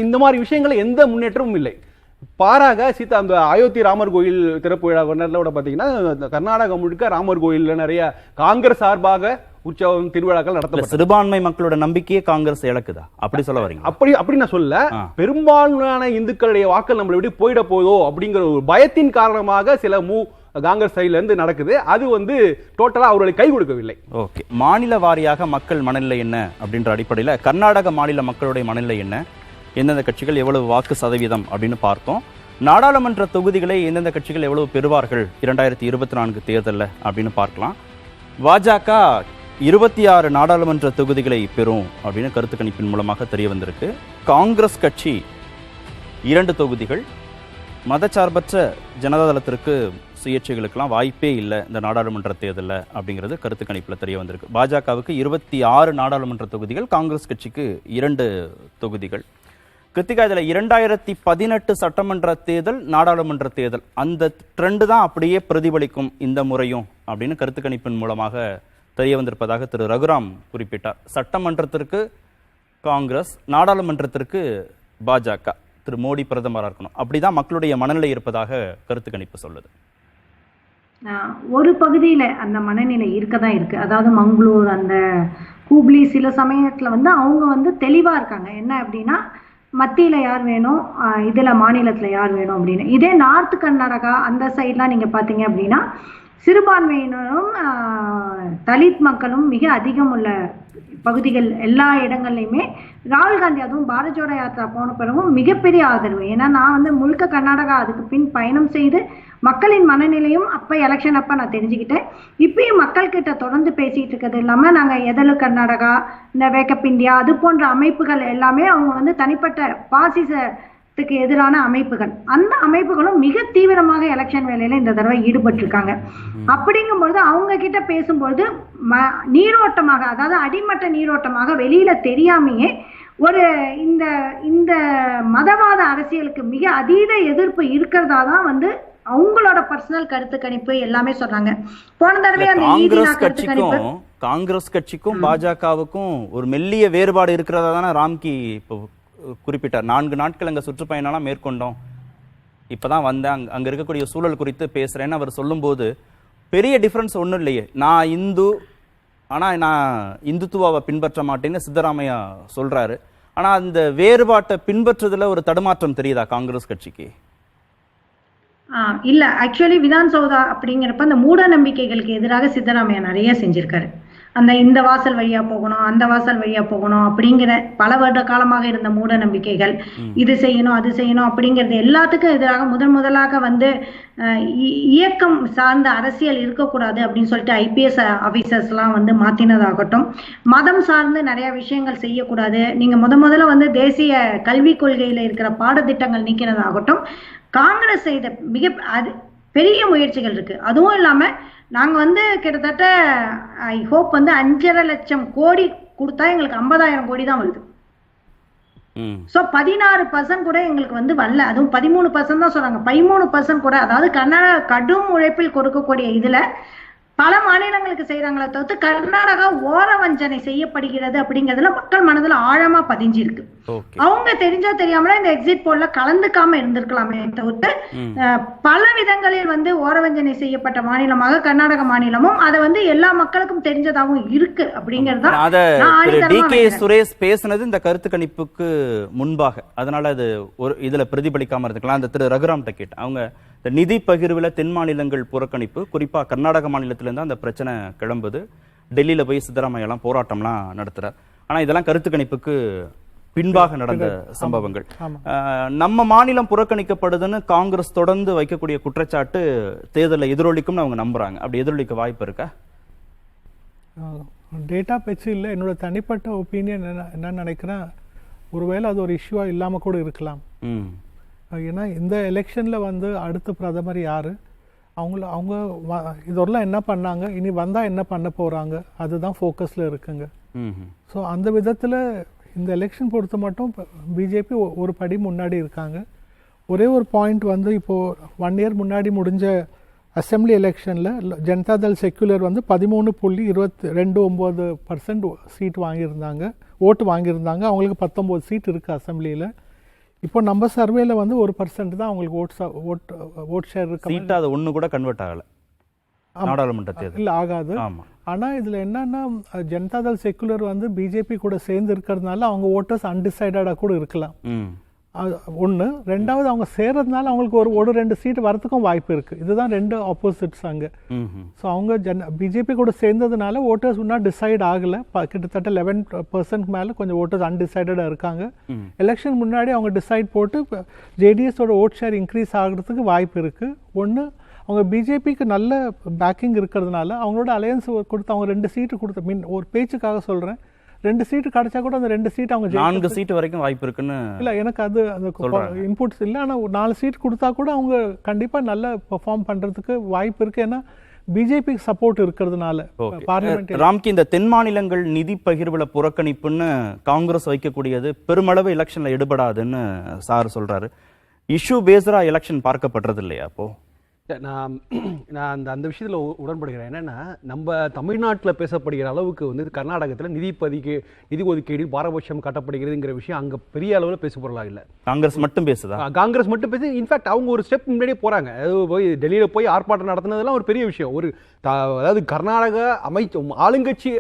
இந்த மாதிரி விஷயங்கள் எந்த முன்னேற்றமும் இல்லை. பாராக அந்த அயோத்தி ராமர் கோயில் திறப்பு விழா கொண்டாடல பார்த்தீங்கன்னா கர்நாடகம் முழுக்க ராமர் கோயில்ல நிறைய காங்கிரஸ் சார்பாக உற்சவம் திருவிழாக்கள் நடத்தப்பட்டது. சிறுபான்மை மக்களோட நம்பிக்கையே காங்கிரஸ் இழக்குதா அப்படி சொல்ல வரீங்க? அப்படி நான் சொல்ல, பெரும்பான்மையான இந்துக்களுடைய வாக்கள் நம்மளை விட்டு போயிட போதோ அப்படிங்கிற ஒரு பயத்தின் காரணமாக சில காங்கிரஸ் சைடுல இருந்து நடக்குது. அது வந்து டோட்டலா அவர்களை கை கொடுக்கவில்லை. ஓகே, மாநில வாரியாக மக்கள் மனநிலை என்ன அப்படின்ற அடிப்படையில் கர்நாடக மாநில மக்களுடைய மனநிலை என்ன, எந்தெந்த கட்சிகள் எவ்வளவு வாக்கு சதவீதம் அப்படின்னு பார்த்தோம். நாடாளுமன்ற தொகுதிகளை எந்தெந்த கட்சிகள் எவ்வளவு பெறுவார்கள் 2024 தேர்தலில் அப்படின்னு பார்க்கலாம். பாஜக 26 நாடாளுமன்ற தொகுதிகளை பெறும் அப்படின்னு கருத்து கணிப்பின் மூலமாக தெரிய வந்திருக்கு. காங்கிரஸ் கட்சி 2 தொகுதிகள், மதச்சார்பற்ற ஜனதாதளத்திற்கு சுயேட்சைகளுக்கெல்லாம் வாய்ப்பே இல்லை இந்த நாடாளுமன்ற தேர்தலில் அப்படிங்கிறது கருத்து கணிப்பில் தெரிய வந்திருக்கு. பாஜகவுக்கு 26 நாடாளுமன்ற தொகுதிகள், காங்கிரஸ் கட்சிக்கு 2 தொகுதிகள். கிருத்திகா, இதில் 2018 சட்டமன்ற தேர்தல், நாடாளுமன்ற தேர்தல், அந்த ட்ரெண்டு தான் அப்படியே பிரதிபலிக்கும் இந்த முறையும் அப்படின்னு கருத்து கணிப்பின் மூலமாக தெரிய வந்திருப்பதாக திரு ரகுராம் குறிப்பிட்டார். சட்டமன்றத்திற்கு காங்கிரஸ், நாடாளுமன்றத்திற்கு பாஜக, திரு மோடி பிரதமராக இருக்கணும், அப்படிதான் மக்களுடைய மனநிலை இருப்பதாக கருத்து கணிப்பு சொல்லுது. ஒரு பகுதியில அந்த மனநிலை இருக்கதான் இருக்கு. அதாவது மங்களூர், அந்த ஹூப்ளி, சில சமயத்துல வந்து அவங்க வந்து தெளிவா இருக்காங்க. என்ன அப்படின்னா, மத்தியில யார் வேணும், இதுல மாநிலத்துல யார் வேணும் அப்படின்னு. இதே நார்த் கர்நாடகா அந்த சைட்லாம் நீங்க பாத்தீங்க அப்படின்னா சிறுபான்மையினரும் தலித் மக்களும் மிக அதிகம் உள்ள பகுதிகள். எல்லா இடங்கள்லையுமே ராகுல் காந்தி, அதுவும் பாரத் ஜோடோ யாத்திரா போன பிறகும் மிகப்பெரிய ஆதரவு. ஏன்னா நான் வந்து முழுக்க கர்நாடகா அதுக்கு பின் பயணம் செய்து மக்களின் மனநிலையும் அப்ப எலெக்ஷன் அப்ப நான் தெரிஞ்சுக்கிட்டேன். இப்பயும் மக்கள் கிட்ட தொடர்ந்து பேசிட்டு இருக்கிறது இல்லாம நாங்க எதலு கர்நாடகா, இந்த வேக்கப் இந்தியா, அது போன்ற அமைப்புகள் எல்லாமே அவங்க வந்து தனிப்பட்ட பாசிசத்துக்கு எதிரான அமைப்புகள், அந்த அமைப்புகளும் மிக தீவிரமாக எலெக்ஷன் வேலையில இந்த தடவை ஈடுபட்டிருக்காங்க. அப்படிங்கும்பொழுது அவங்க கிட்ட பேசும்பொழுது நீரோட்டமாக, அதாவது அடிமட்ட நீரோட்டமாக வெளியில தெரியாமையே ஒரு இந்த மதவாத அரசியலுக்கு மிக அதீத எதிர்ப்பு இருக்கிறதா தான் வந்து அவங்களோட பர்சனல் கருத்து கணிப்பு எல்லாமே சொல்றாங்க. போன தடவை அந்த காங்கிரஸ் கட்சிக்கும் பாஜகவுக்கும் ஒரு மெல்லிய வேறுபாடு இருக்கிறதா தானே ராம்கி இப்போ குறிப்பிட்டார். 4 நாட்கள் அங்க சுற்றுப்பயணம்லாம் மேற்கொண்டோம், இப்பதான் வந்தேன், அங்க இருக்கக்கூடிய சூழல் குறித்து பேசுறேன்னு அவர் சொல்லும்போது பெரிய டிஃபரன்ஸ் ஒன்றும் இல்லையே. நான் இந்து, ஆனா நான் இந்துத்துவாவை பின்பற்ற மாட்டேன்னு சித்தராமையா சொல்றாரு. ஆனா அந்த வேறுபாட்டை பின்பற்றுறதுல ஒரு தடுமாற்றம் தெரியுதா காங்கிரஸ் கட்சிக்கு? இல்ல, ஆக்சுவலி விதான் சௌதா அப்படிங்கிறப்ப அந்த மூட நம்பிக்கைகளுக்கு எதிராக சித்தராமையா நிறைய செஞ்சிருக்காரு. அந்த இந்த வாசல் வழியா போகணும், அந்த வாசல் வழியா போகணும் அப்படிங்கிற பல வருட காலமாக இருந்த மூட நம்பிக்கைகள், இது செய்யணும் அது செய்யணும் அப்படிங்கிறது எல்லாத்துக்கும் எதிராக முதலாக வந்து இயக்கம் சார்ந்த அரசியல் இருக்கக்கூடாது அப்படின்னு சொல்லிட்டு ஐபிஎஸ் ஆபீசர்ஸ் எல்லாம் வந்து மாத்தினதாகட்டும், மதம் சார்ந்து நிறைய விஷயங்கள் செய்யக்கூடாது, நீங்க முதல்ல வந்து தேசிய கல்விக் கொள்கையில இருக்கிற பாடத்திட்டங்கள் நீக்கினதாகட்டும், காங்கிரஸ் செய்த மிக பெரிய முயற்சிகள் இருக்கு. அதுவும் இல்லாம நாங்க வந்து கிட்டத்தட்ட ஐ ஹோப் வந்து 5.5 லட்சம் கோடி கொடுத்தா எங்களுக்கு 50,000 கோடி தான் வருது. சோ 16% கூட எங்களுக்கு வந்து வரல. அதுவும் 13% தான் சொல்றாங்க. 13% கூட, அதாவது கர்நாடகா கடும் உழைப்பில் கொடுக்கக்கூடிய இதுல பல மாநிலங்களுக்கு செய்யறாங்களே தவிர்த்து கர்நாடகா ஓர வஞ்சனை செய்யப்படுகிறது அப்படிங்கிறதுல மக்கள் மனதுல ஆழமா பதிஞ்சிருக்கு. அவங்க தெரிஞ்சோ தெரியாமல இந்த எக்ஸிட் போல்ல கலந்துக்காம இருந்திருக்கலாமே தவிர்த்து பல விதங்களில் வந்து ஓரவஞ்சனை செய்யப்பட்ட மாநிலமாக கர்நாடக மாநிலமும் அதை வந்து எல்லா மக்களுக்கும் தெரிஞ்சதாகவும் இருக்கு அப்படிங்கறத சுரேஷ் பேசினது இந்த கருத்து கணிப்புக்கு முன்பாக, அதனால அது ஒரு இதுல பிரதிபலிக்காம இருக்கலாம். அந்த திரு ரகுராம் கேட் அவங்க இந்த நிதி பகிர்வுல தென் மாநிலங்கள் புறக்கணிப்பு, குறிப்பா கர்நாடக மாநிலத்திலிருந்து அந்த பிரச்சனை கிளம்புது. டெல்லியில போய் சித்தராமையெல்லாம் போராட்டம்லாம் நடத்துறார். ஆனா இதெல்லாம் கருத்து கணிப்புக்கு பின்பாக நடந்த சம்பவங்கள். நம்ம மாநிலம் புறக்கணிக்கப்படுதுன்னு காங்கிரஸ் தொடர்ந்து வைக்கக்கூடிய குற்றச்சாட்டு தேர்தலில் எதிரொலிக்கும்னு அவங்க நம்புறாங்க. அப்படி எதிரொலிக்க வாய்ப்பு இருக்கா? டேட்டா பேச்சு இல்லை, என்னோட தனிப்பட்ட ஒப்பீனியன் என்ன நினைக்கிறேன், ஒருவேளை அது ஒரு இஷ்யூவா இல்லாம கூட இருக்கலாம். ஏன்னா இந்த எலெக்ஷன்ல வந்து அடுத்த பிரதமர் யாரு, அவங்க இதெல்லாம் என்ன பண்ணாங்க, இனி வந்தா என்ன பண்ண போறாங்க, அதுதான் ஃபோக்கஸ்ல இருக்குங்க. ஸோ அந்த விதத்துல இந்த எலெக்ஷன் பொறுத்த மட்டும் பிஜேபி ஒரு படி முன்னாடி இருக்காங்க. ஒரே ஒரு பாயிண்ட் வந்து இப்போது 1 இயர் முன்னாடி முடிஞ்ச அசம்பிளி எலெக்ஷனில் ஜனதாதள் செக்குலர் வந்து 13.29% சீட் வாங்கியிருந்தாங்க, ஓட்டு வாங்கியிருந்தாங்க. அவங்களுக்கு 19 சீட் இருக்குது அசம்பிளியில். இப்போ நம்ம சர்வேல வந்து 1% தான் அவங்களுக்கு ஓட் ஷேர் இருக்கு. அது ஒன்று கூட கன்வெர்ட் ஆகலை நாடாளுமன்ற தேர்தல் இல்லை, ஆகாது. ஆனால் இதில் என்னன்னா, ஜனதாதள் செக்குலர் வந்து பிஜேபி கூட சேர்ந்து இருக்கிறதுனால அவங்க ஓட்டர்ஸ் அன்டிசைடடாக கூட இருக்கலாம். ஒன்று. ரெண்டாவது, அவங்க சேர்றதுனால அவங்களுக்கு ஒரு 2 சீட் வரத்துக்கும் வாய்ப்பு இருக்குது. இதுதான் 2 ஆப்போசிட்ஸ் அங்கே. ஸோ அவங்க பிஜேபி கூட சேர்ந்ததுனால ஓட்டர்ஸ் இன்னும் டிசைட் ஆகலை. கிட்டத்தட்ட 11% மேலே கொஞ்சம் ஓட்டர்ஸ் அன்டிசைடடாக இருக்காங்க. எலெக்ஷன் முன்னாடி அவங்க டிசைட் போட்டு ஜேடிஎஸோட ஓட் ஷேர் இன்க்ரீஸ் ஆகிறதுக்கு வாய்ப்பு இருக்குது. ஒன்று, அவங்க பிஜேபிக்கு நல்ல பேக்கிங் இருக்கிறதுனால அவங்களோட அலையன்ஸ் கொடுத்து அவங்க 2 சீட்டு கொடுத்த ஒரு பேச்சுக்காக சொல்கிறேன், 2 சீட்டு கிடைச்சா கூட அந்த 2 சீட் அவங்க 4 சீட்டு வரைக்கும் வாய்ப்பு இருக்குன்னு இல்லை, எனக்கு அது இன்புட்ஸ் இல்லை. ஆனால் 4 சீட் கொடுத்தா கூட அவங்க கண்டிப்பாக நல்ல பெர்ஃபார்ம் பண்ணுறதுக்கு வாய்ப்பு இருக்குது. ஏன்னா பிஜேபிக்கு சப்போர்ட் இருக்கிறதுனால. பார்லிமெண்ட் ராம்கி, இந்த தென் மாநிலங்கள் நிதி பகிர்வுல புறக்கணிப்புன்னு காங்கிரஸ் வைக்கக்கூடியது பெருமளவு எலெக்ஷன்ல எடுபடாதுன்னு சார் சொல்றாரு. இஷ்யூ பேஸ்டா எலெக்ஷன் பார்க்கப்படுறது இல்லையா? அப்போ நான் அந்த விஷயத்தில் உடன்படுகிறேன். என்னன்னா, நம்ம தமிழ்நாட்டில் பேசப்படுகிற அளவுக்கு வந்து கர்நாடகத்தில் நிதி ஒதுக்கீடு பாரபட்சம் கட்டப்படுகிறதுங்கிற விஷயம் அங்கே பெரிய அளவில் பேசப்படலாம் இல்லை. காங்கிரஸ் மட்டும் பேசுதா? காங்கிரஸ் மட்டும் பேசு. இன்ஃபேக்ட் அவங்க ஒரு ஸ்டெப் முன்னாடியே போகிறாங்க. போய் டெல்லியில் போய் ஆர்ப்பாட்டம் நடத்தினதெல்லாம் ஒரு பெரிய விஷயம். அதாவது கர்நாடக ஆளுங்கட்சி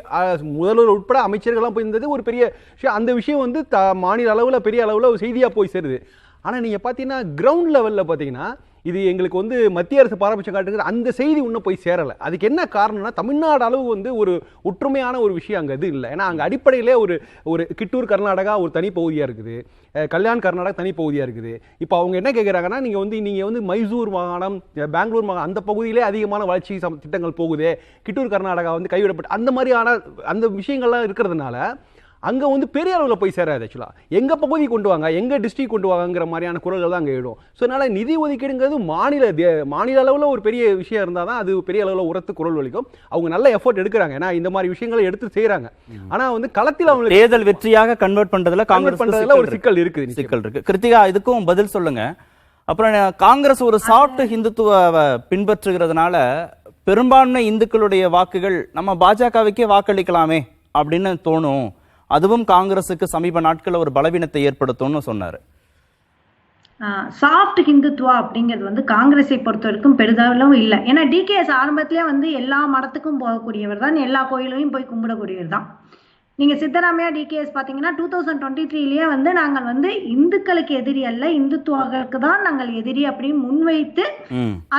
முதல்வர் உட்பட அமைச்சர்கள்லாம் போயிருந்தது ஒரு பெரிய விஷயம். அந்த விஷயம் வந்து மாநில அளவில் பெரிய அளவில் ஒரு செய்தியாக போய் சேருது. ஆனால் நீங்கள் பார்த்தீங்கன்னா கிரவுண்ட் லெவலில் பார்த்தீங்கன்னா இது எங்களுக்கு வந்து மத்திய அரசு பாரபட்சம் காட்டுங்கிற அந்த செய்தி இன்னும் போய் சேரலை. அதுக்கு என்ன காரணம்னா, தமிழ்நாடு அளவு வந்து ஒரு ஒற்றுமையான ஒரு விஷயம் அங்கே இது இல்லை. ஏன்னா அங்கே அடிப்படையிலே ஒரு கிட்டூர் கர்நாடகா ஒரு தனி பகுதியாக இருக்குது, கல்யாண் கர்நாடகா தனி பகுதியாக இருக்குது. இப்போ அவங்க என்ன கேட்குறாங்கன்னா, நீங்கள் வந்து மைசூர் மாகாணம், பெங்களூர் மாகாணம் அந்த பகுதியிலே அதிகமான வளர்ச்சி திட்டங்கள் போகுது, கிட்டூர் கர்நாடகா வந்து கைவிடப்பட்டு அந்த மாதிரியான அந்த விஷயங்கள்லாம் இருக்கிறதுனால அங்கே வந்து பெரிய அளவில் போய் சேராது. ஆக்சுவலாக எங்கள் பகுதி கொண்டு வாங்க, எங்கள் டிஸ்ட்ரிக்ட் கொண்டு வாங்கிற மாதிரியான குரல்கள் தான் அங்கே எழுடும். ஸோ அதனால் நிதி ஒதுக்கீடுங்கிறது மாநில அளவில் ஒரு பெரிய விஷயம் இருந்தால் தான் அது பெரிய அளவில் உரத்து குரல் ஒலிக்கும். அவங்க நல்ல எஃபோர்ட் எடுக்கிறாங்க, ஏன்னா இந்த மாதிரி விஷயங்களை எடுத்து செய்கிறாங்க. ஆனால் வந்து களத்தில் அவங்க தேர்தல் வெற்றியாக கன்வெர்ட் பண்ணுறதுல காங்கிரஸ் பண்ணுறதுல ஒரு சிக்கல் இருக்கு. கிருத்திகா, இதுக்கும் பதில் சொல்லுங்க. அப்புறம் காங்கிரஸ் ஒரு சாஃப்ட் ஹிந்துத்துவ பின்பற்றுகிறதுனால பெரும்பான்மை இந்துக்களுடைய வாக்குகள் நம்ம பாஜகவுக்கே வாக்களிக்கலாமே அப்படின்னு தோணும், அதுவும் காங்கிரசுக்கு சமீப நாட்கள் ஒரு பலவீனத்தை ஏற்படுத்தும்னு சொன்னாரு. சாஃப்ட் ஹிந்துத்துவா அப்படிங்கிறது வந்து காங்கிரஸை பொறுத்த வரைக்கும் பெரிதளவும் இல்லை. ஏன்னா டிகேஎஸ் ஆரம்பத்திலே வந்து எல்லா மடத்துக்கும் போகக்கூடியவர் தான், எல்லா கோயிலையும் போய் கும்பிடக்கூடியவர் தான். நீங்க சித்தராமையா டிகேஎஸ் பாத்தீங்கன்னா 2023லயே வந்து நாங்கள் வந்து இந்துக்களுக்கு எதிரி அல்ல, இந்துத்துவாக்களுக்கு தான் நாங்கள் எதிரி அப்படின்னு முன்வைத்து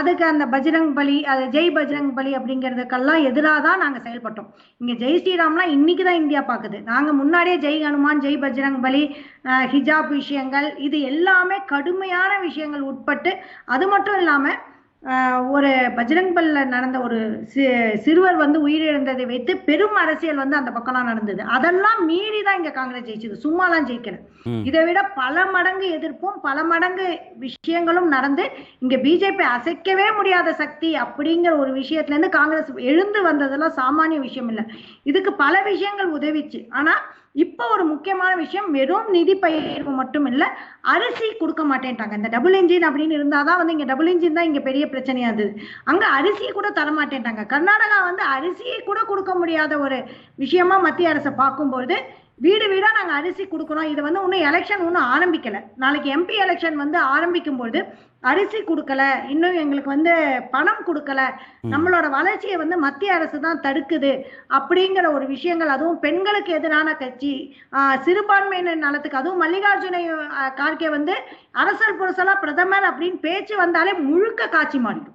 அதுக்கு அந்த பஜ்ரங் பலி, அது ஜெய் பஜ்ரங் பலி அப்படிங்கிறதுக்கெல்லாம் எதிராக தான் நாங்க செயல்பட்டோம். இங்க ஜெய் ஸ்ரீராம்லாம் இன்னைக்குதான் இந்தியா பாக்குது. நாங்க முன்னாடியே ஜெய் ஹனுமான், ஜெய் பஜ்ரங் பலி, ஹிஜாப் விஷயங்கள், இது எல்லாமே கடுமையான விஷயங்கள் உட்பட்டு, அது மட்டும் இல்லாம ஒரு பஜ்ரங் பல்ல நடந்த ஒரு சிறுவர் வந்து உயிரிழந்ததை வைத்து பெரும் அரசியல் வந்து அந்த பக்கம்லாம் நடந்தது. அதெல்லாம் மீறி தான் இங்க காங்கிரஸ் ஜெயிச்சது, சும்மாலாம் ஜெயிக்கல. இதை விட பல மடங்கு எதிர்ப்பும் பல மடங்கு விஷயங்களும் நடந்து இங்க பிஜேபி அசைக்கவே முடியாத சக்தி அப்படிங்கிற ஒரு விஷயத்துல இருந்து காங்கிரஸ் எழுந்து வந்ததெல்லாம் சாமானிய விஷயம் இல்லை. இதுக்கு பல விஷயங்கள் உதவிச்சு. ஆனா இப்போ ஒரு முக்கியமான விஷயம், வெறும் நிதி பகிர்வு மட்டும் இல்ல, அரிசி கொடுக்க மாட்டேன்ட்டாங்க. இந்த டபுள் இன்ஜின் அப்படின்னு இருந்தாதான் வந்து இங்க டபுள் இன்ஜின் தான் இங்க பெரிய பிரச்சனையா இருந்தது. அங்க அரிசியை கூட தர மாட்டேன்ட்டாங்க. கர்நாடகா வந்து அரிசியை கூட கொடுக்க முடியாத ஒரு விஷயமா மத்திய அரசை பார்க்கும்போது வீடு வீடா நாங்க அரிசி கொடுக்கணும். இது வந்து இன்னும் எலெக்ஷன் ஒன்றும் ஆரம்பிக்கல. நாளைக்கு எம்பி எலெக்ஷன் வந்து ஆரம்பிக்கும் போது அரிசி கொடுக்கல, இன்னும் எங்களுக்கு வந்து பணம் கொடுக்கல, நம்மளோட வளர்ச்சியை வந்து மத்திய அரசு தான் தடுக்குது அப்படிங்கிற ஒரு விஷயங்கள், அதுவும் பெண்களுக்கு எதிரான கட்சி, சிறுபான்மையினர் நலத்துக்கு, அதுவும் மல்லிகார்ஜுன கார்கே வந்து அரசல் புரசலா பிரதமர் அப்படின்னு பேச்சு வந்தாலே முழுக்க காட்சி மாறிடும்,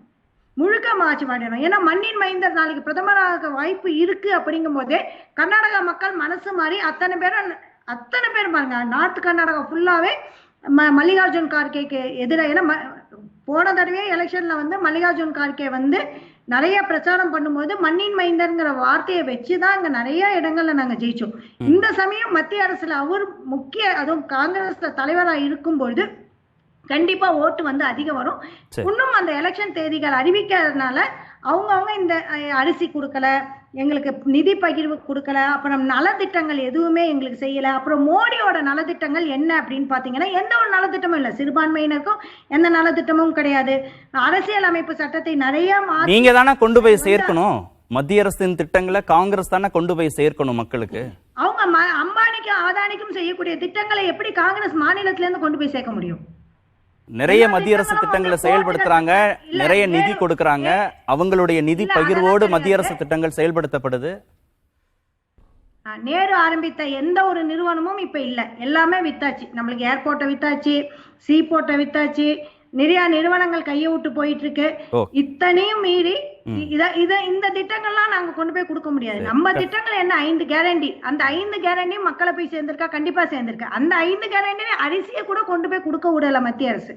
முழுக்க மாற்றி மாட்டணும். ஏன்னா மண்ணின் மைந்தர் நாளைக்கு பிரதமராக வாய்ப்பு இருக்கு அப்படிங்கும் போதே கர்நாடகா மக்கள் மனசு மாறி அத்தனை பேர் பாருங்க, நார்த் கர்நாடகா ஃபுல்லாவே மல்லிகார்ஜுன் கார்கேக்கு எதிராக. ஏன்னா போன தடவை எலெக்ஷன்ல வந்து மல்லிகார்ஜுன் கார்கே வந்து நிறைய பிரச்சாரம் பண்ணும்போது மண்ணின் மைந்தர்ங்கிற வார்த்தையை வச்சுதான் இங்க நிறைய இடங்கள்ல நாங்க ஜெயிச்சோம். இந்த சமயம் மத்திய அரசுல அவர் முக்கிய, அதுவும் காங்கிரஸ்ல தலைவராக இருக்கும்பொழுது கண்டிப்பா ஓட்டு வந்து அதிகம் வரும். இன்னும் அந்த எலெக்ஷன் தேதிகள் அறிவிக்கிறதுனால அவங்க இந்த அரிசி கொடுக்கல, எங்களுக்கு நிதி பகிர்வு கொடுக்கல, அப்புறம் நலத்திட்டங்கள் எதுவுமே எங்களுக்கு செய்யல. அப்புறம் மோடியோட நலத்திட்டங்கள் என்ன அப்படின்னு பாத்தீங்கன்னா எந்த ஒரு நலத்திட்டமும் இல்லை, சிறுபான்மையினருக்கும் எந்த நலத்திட்டமும் கிடையாது. அரசியல் அமைப்பு சட்டத்தை நிறைய நீங்க தானே கொண்டு போய் சேர்க்கணும், மத்திய அரசின் திட்டங்களை காங்கிரஸ் தானே கொண்டு போய் சேர்க்கணும் மக்களுக்கு. அவங்க அம்பானிக்கும் ஆதானிக்கும் செய்யக்கூடிய திட்டங்களை எப்படி காங்கிரஸ் மாநிலத்தில இருந்து கொண்டு போய் சேர்க்க முடியும்? நிறைய மத்திய அரசு திட்டங்களை செயல்படுத்துறாங்க, நிறைய நிதி கொடுக்கறாங்க, அவங்களுடைய நிதி பகிர்வோடு மத்திய அரசு திட்டங்கள் செயல்படுத்தப்படுது. நேரு ஆரம்பித்த எந்த ஒரு நிறுவனமும் இப்ப இல்ல, எல்லாமே வித்தாச்சு. நம்மளுக்கு ஏர்போர்ட்டை வித்தாச்சு, சீ போர்ட்டை வித்தாச்சு, நிறைய நிறுவனங்கள் கையை விட்டு போயிட்டு இருக்கு. இத்தனையும் மீறி இந்த திட்டங்கள்லாம் நாங்க கொண்டு போய் கொடுக்க முடியாது. நம்ம திட்டங்கள் என்ன 5 கேரண்டி, அந்த 5 கேரண்டியும் மக்களை போய் சேர்ந்திருக்கா? கண்டிப்பா சேர்ந்திருக்கா. அந்த 5 கேரண்டியும் அரிசியை கூட கொண்டு போய் கொடுக்க விடல மத்திய அரசு.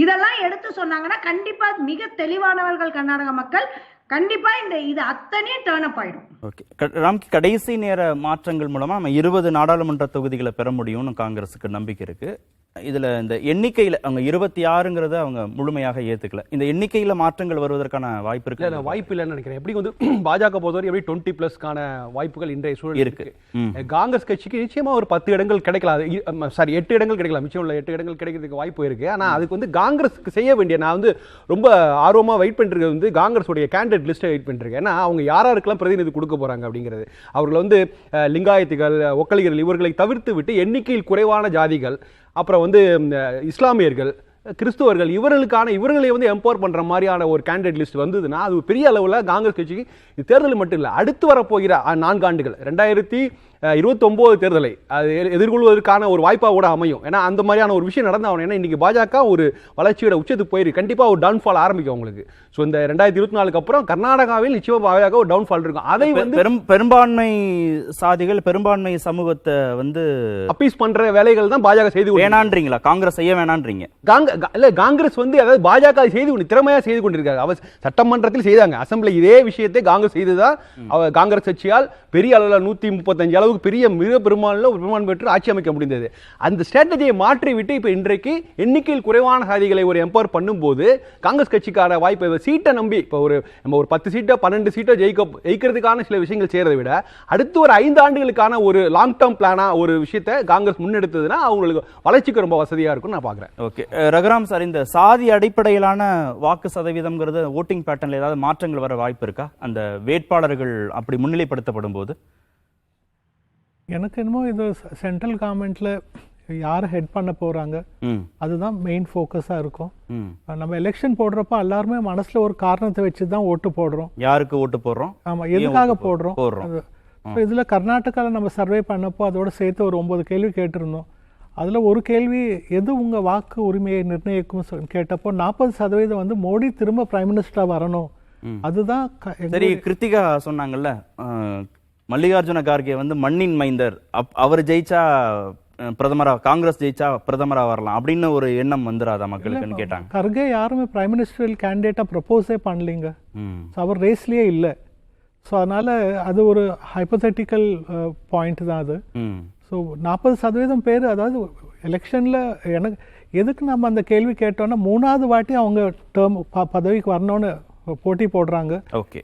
இதெல்லாம் எடுத்து சொன்னாங்கன்னா கண்டிப்பா மிக தெளிவானவர்கள் கர்நாடக மக்கள் கண்டிப்பா இது அத்தனையும் டர்ன் அப் ஆயிடும். ஓகே ராம்கி, கடைசி நேர மாற்றங்கள் மூலமா நம்ம 20 நாடாளுமன்ற தொகுதிகளை பெற முடியும்னு காங்கிரஸுக்கு நம்பிக்கை இருக்கு. இதுல இந்த எண்ணிக்கையில அவங்க 26ங்கிறத அவங்க முழுமையாக ஏத்துக்கல. இந்த எண்ணிக்கையில மாற்றங்கள் வருவதற்கான வாய்ப்பு இருக்கு? இல்ல வாய்ப்பு இல்லைன்னு நினைக்கிறேன். எப்படி வந்து பாஜக பொறுத்தவரை எப்படி 20+ வாய்ப்புகள் இன்றைய சூழல் இருக்கு. காங்கிரஸ் கட்சிக்கு நிச்சயமா ஒரு 10 இடங்கள் கிடைக்கலாம், சாரி 8 இடங்கள் கிடைக்கலாம். மிச்சம் உள்ள 8 இடங்கள் கிடைக்கிறதுக்கு வாய்ப்பு இருக்கு. ஆனா அதுக்கு வந்து காங்கிரஸுக்கு செய்ய வேண்டிய, நான் வந்து ரொம்ப ஆர்வமா வெயிட் பண்ணிருக்கிறது வந்து காங்கிரஸோடைய கேண்டிடேட் லிஸ்ட்டை வெயிட் பண்ணிருக்கேன். ஏன்னா அவங்க யாராருக்கெல்லாம் பிரதிநிதி கொடுக்க போறாங்க அப்படிங்கிறது. அவர்கள் வந்து லிங்காயத்துகள், ஒக்கலிகர்கள் இவர்களை தவிர்த்து விட்டு எண்ணிக்கையில் குறைவான ஜாதிகள், அப்புறம் வந்து இஸ்லாமியர்கள், கிறிஸ்துவர்கள், இவர்களை வந்து எம்பவர் பண்ற மாதிரியான ஒரு கேண்டிடேட் லிஸ்ட் வந்ததுன்னா அது பெரிய அளவில் காங்கிரஸ் கட்சிக்கு இது தேர்தல் மட்டும் இல்லை, அடுத்து வரப்போகிற 4 ஆண்டுகள் 2029 தேர்தலை அது எதிர்கொள்வதற்கான ஒரு வாய்ப்பாக கூட அமையும். ஏன்னா அந்த மாதிரியான ஒரு விஷயம் நடந்தாகணும். ஏன்னா இன்னைக்கு பாஜக ஒரு வளர்ச்சியோட உச்சத்துக்கு போயிருக்கு. கண்டிப்பாக ஒரு டவுன்ஃபால் ஆரம்பிக்கும் அவங்களுக்கு. ஸோ இந்த 2024 அப்புறம் கர்நாடகாவில் நிச்சயமாக பாஜக ஒரு டவுன்ஃபால் இருக்கும். அதை வந்து பெரும்பான்மை சாதிகள், பெரும்பான்மை சமூகத்தை வந்து அப்பீஸ் பண்ற வேலைகள் தான் பாஜக செய்து வேணான்றீங்களா? காங்கிரஸ் செய்ய வேணான்றீங்க? காங்கிரஸ் வந்து அதாவது பாஜக செய்து திறமையா செய்து கொண்டிருக்காங்க. அவர் சட்டமன்றத்தில் செய்தாங்க, அசம்பிளி இதே விஷயத்தை காங்கிரஸ் செய்துதான் காங்கிரஸ் கட்சியால் பெரிய அளவில் 135 அளவுக்கு மிக பெரும்பான்மை பெற்று ஆட்சி அமைக்க முடிந்தது. அந்த ஸ்ட்ராட்டஜியை மாற்றி விட்டு இப்ப இன்றைக்கு எண்ணிக்கையில் குறைவான சாதிகளை ஒரு எம்பவர் பண்ணும்போது காங்கிரஸ் கட்சிக்கான வாய்ப்பை சீட்டை நம்பி இப்போ நம்ம ஒரு 10 சீட்டோ 12 சீட்டோ ஜெயிக்கிறதுக்கான சில விஷயங்கள் செய்யறதை விட அடுத்து ஒரு 5 ஆண்டுகளுக்கான ஒரு லாங் டேர்ம் பிளானா ஒரு விஷயத்தை காங்கிரஸ் முன்னெடுத்ததுன்னா அவங்களுக்கு வளர்ச்சிக்கு ரொம்ப வசதியா இருக்கும் நான் பாக்குறேன். ஓகே ரகுராம் சார், இந்த சாதி அடிப்படையிலான வாக்கு சதவீதம்ங்கிறது ஓட்டிங் பேட்டர்ன்ல ஏதாவது மாற்றங்கள் வர வாய்ப்பு இருக்கா அந்த வேட்பாளர்கள் அப்படி முன்னிலைப்படுத்தப்படும் போது? எனக்கு என்னமோ இது சென்ட்ரல் கவர்மெண்ட்ல யாரை ஹெட் பண்ண போறாங்க அதுதான் மெயின் ஃபோக்கஸா இருக்கும். நம்ம எலெக்ஷன் போடுறப்ப எல்லாருமே மனசுல ஒரு காரணத்தை வச்சுதான் ஓட்டு போடுறோம். யாருக்கு ஓட்டு போடுறோம், ஆமா எதுக்காக போடுறோம். இதுல கர்நாடகால நம்ம சர்வே பண்ணப்போ அதோட சேர்த்து ஒரு 9 கேள்வி கேட்டிருந்தோம். அதுல ஒரு கேள்வி எது உங்க வாக்கு உரிமையை நிர்ணயிக்கும் கேட்டப்போ 40% வந்து மோடி திரும்ப பிரைம் மினிஸ்டரா வரணும். அதுதான் சரி. கிருத்திகா சொன்னாங்கல்ல, மல்லிகார்ஜுன கார்கே வந்து மண்ணின் மைந்தர், அவர் ஜெயிச்சா பிரதமரா, காங்கிரஸ் ஜெயிச்சா பிரதமரா வரலாம் அப்படின்னு ஒரு எண்ணம் வந்துராதா மக்களுக்குன்னு கேட்டாங்க. கர்கே யாருமே பிரைம் மினிஸ்டர் கேண்டிடேட்டா ப்ரப்போஸே பண்ணலீங்க, அவர் ரேஸ்லயே இல்லை. ஸோ அதனால அது ஒரு ஹைப்போதெட்டிக்கல் பாயிண்ட் தான் அது. ஸோ 40% பேர், அதாவது எலெக்ஷன்ல எனக்கு எதுக்கு நம்ம அந்த கேள்வி கேட்டோம்னா 3வது வாட்டி அவங்க டேர்ம் பதவிக்கு வரணும்னு போட்டி போடுறாங்க.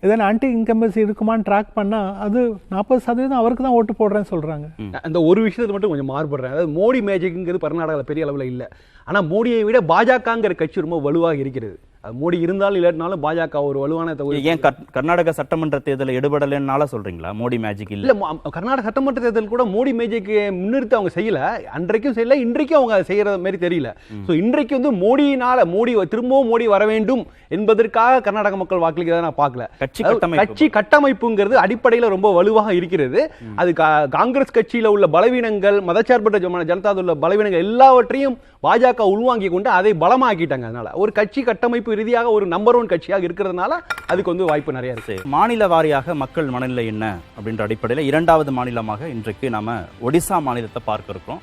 இதன் ஆன்டி இன்கம்பன்சி இருக்குமான்னு ட்ராக் பண்ணா அது 40% அவருக்கு தான் ஓட்டு போடுறேன்னு சொல்றாங்க. அந்த ஒரு விஷயத்தை மட்டும் கொஞ்சம் மாறுபடுறேன். அதாவது மோடி மேஜிக்ங்கிறது கர்நாடகாவில் பெரிய அளவில் இல்லை. ஆனா மோடியை விட பாஜகங்கிற கட்சி ரொம்ப வலுவாக இருக்கிறது. மோடி இருந்தாலும் இல்லாட்டினாலும் பாஜக ஒரு வலுவான தொகுதி. ஏன் கர்நாடக சட்டமன்ற தேர்தலில் எடுபடலைன்னால சொல்றீங்களா? மோடி மேஜிக் இல்ல. கர்நாடக சட்டமன்ற தேர்தல் கூட மோடி மேஜிக் முன்னிறுத்தி அவங்க செய்யல, அன்றைக்கும் செய்யல, இன்றைக்கும் அவங்க செய்யற மாதிரி தெரியல. சோ இன்றைக்கு வந்து மோடியினால திரும்பவும் மோடி வர வேண்டும் என்பதற்காக கர்நாடக மக்கள் வாக்களிக்கிறத நான் பார்க்கல. கட்சி கட்டமைப்புங்கிறது அடிப்படையில ரொம்ப வலுவாக இருக்கிறது. அது காங்கிரஸ் கட்சியில உள்ள பலவீனங்கள், மதச்சார்பற்ற ஜனதா உள்ள பலவீனங்கள் எல்லாவற்றையும் பாஜக உள்வாங்கி கொண்டு அதை பலமாக்கிட்டாங்க. அதனால ஒரு கட்சி கட்டமைப்பு ரீதியாக ஒரு நம்பர் 1 கட்சியாக இருக்கிறதுனால அதுக்கு வந்து வாய்ப்பு நிறைய இருக்கு. மாநில வாரியாக மக்கள் மனநிலை என்ன அப்படின்ற அடிப்படையில் 2வது மாநிலமாக இன்றைக்கு நாம ஒடிசா மாநிலத்தை பார்க்க இருக்கோம்.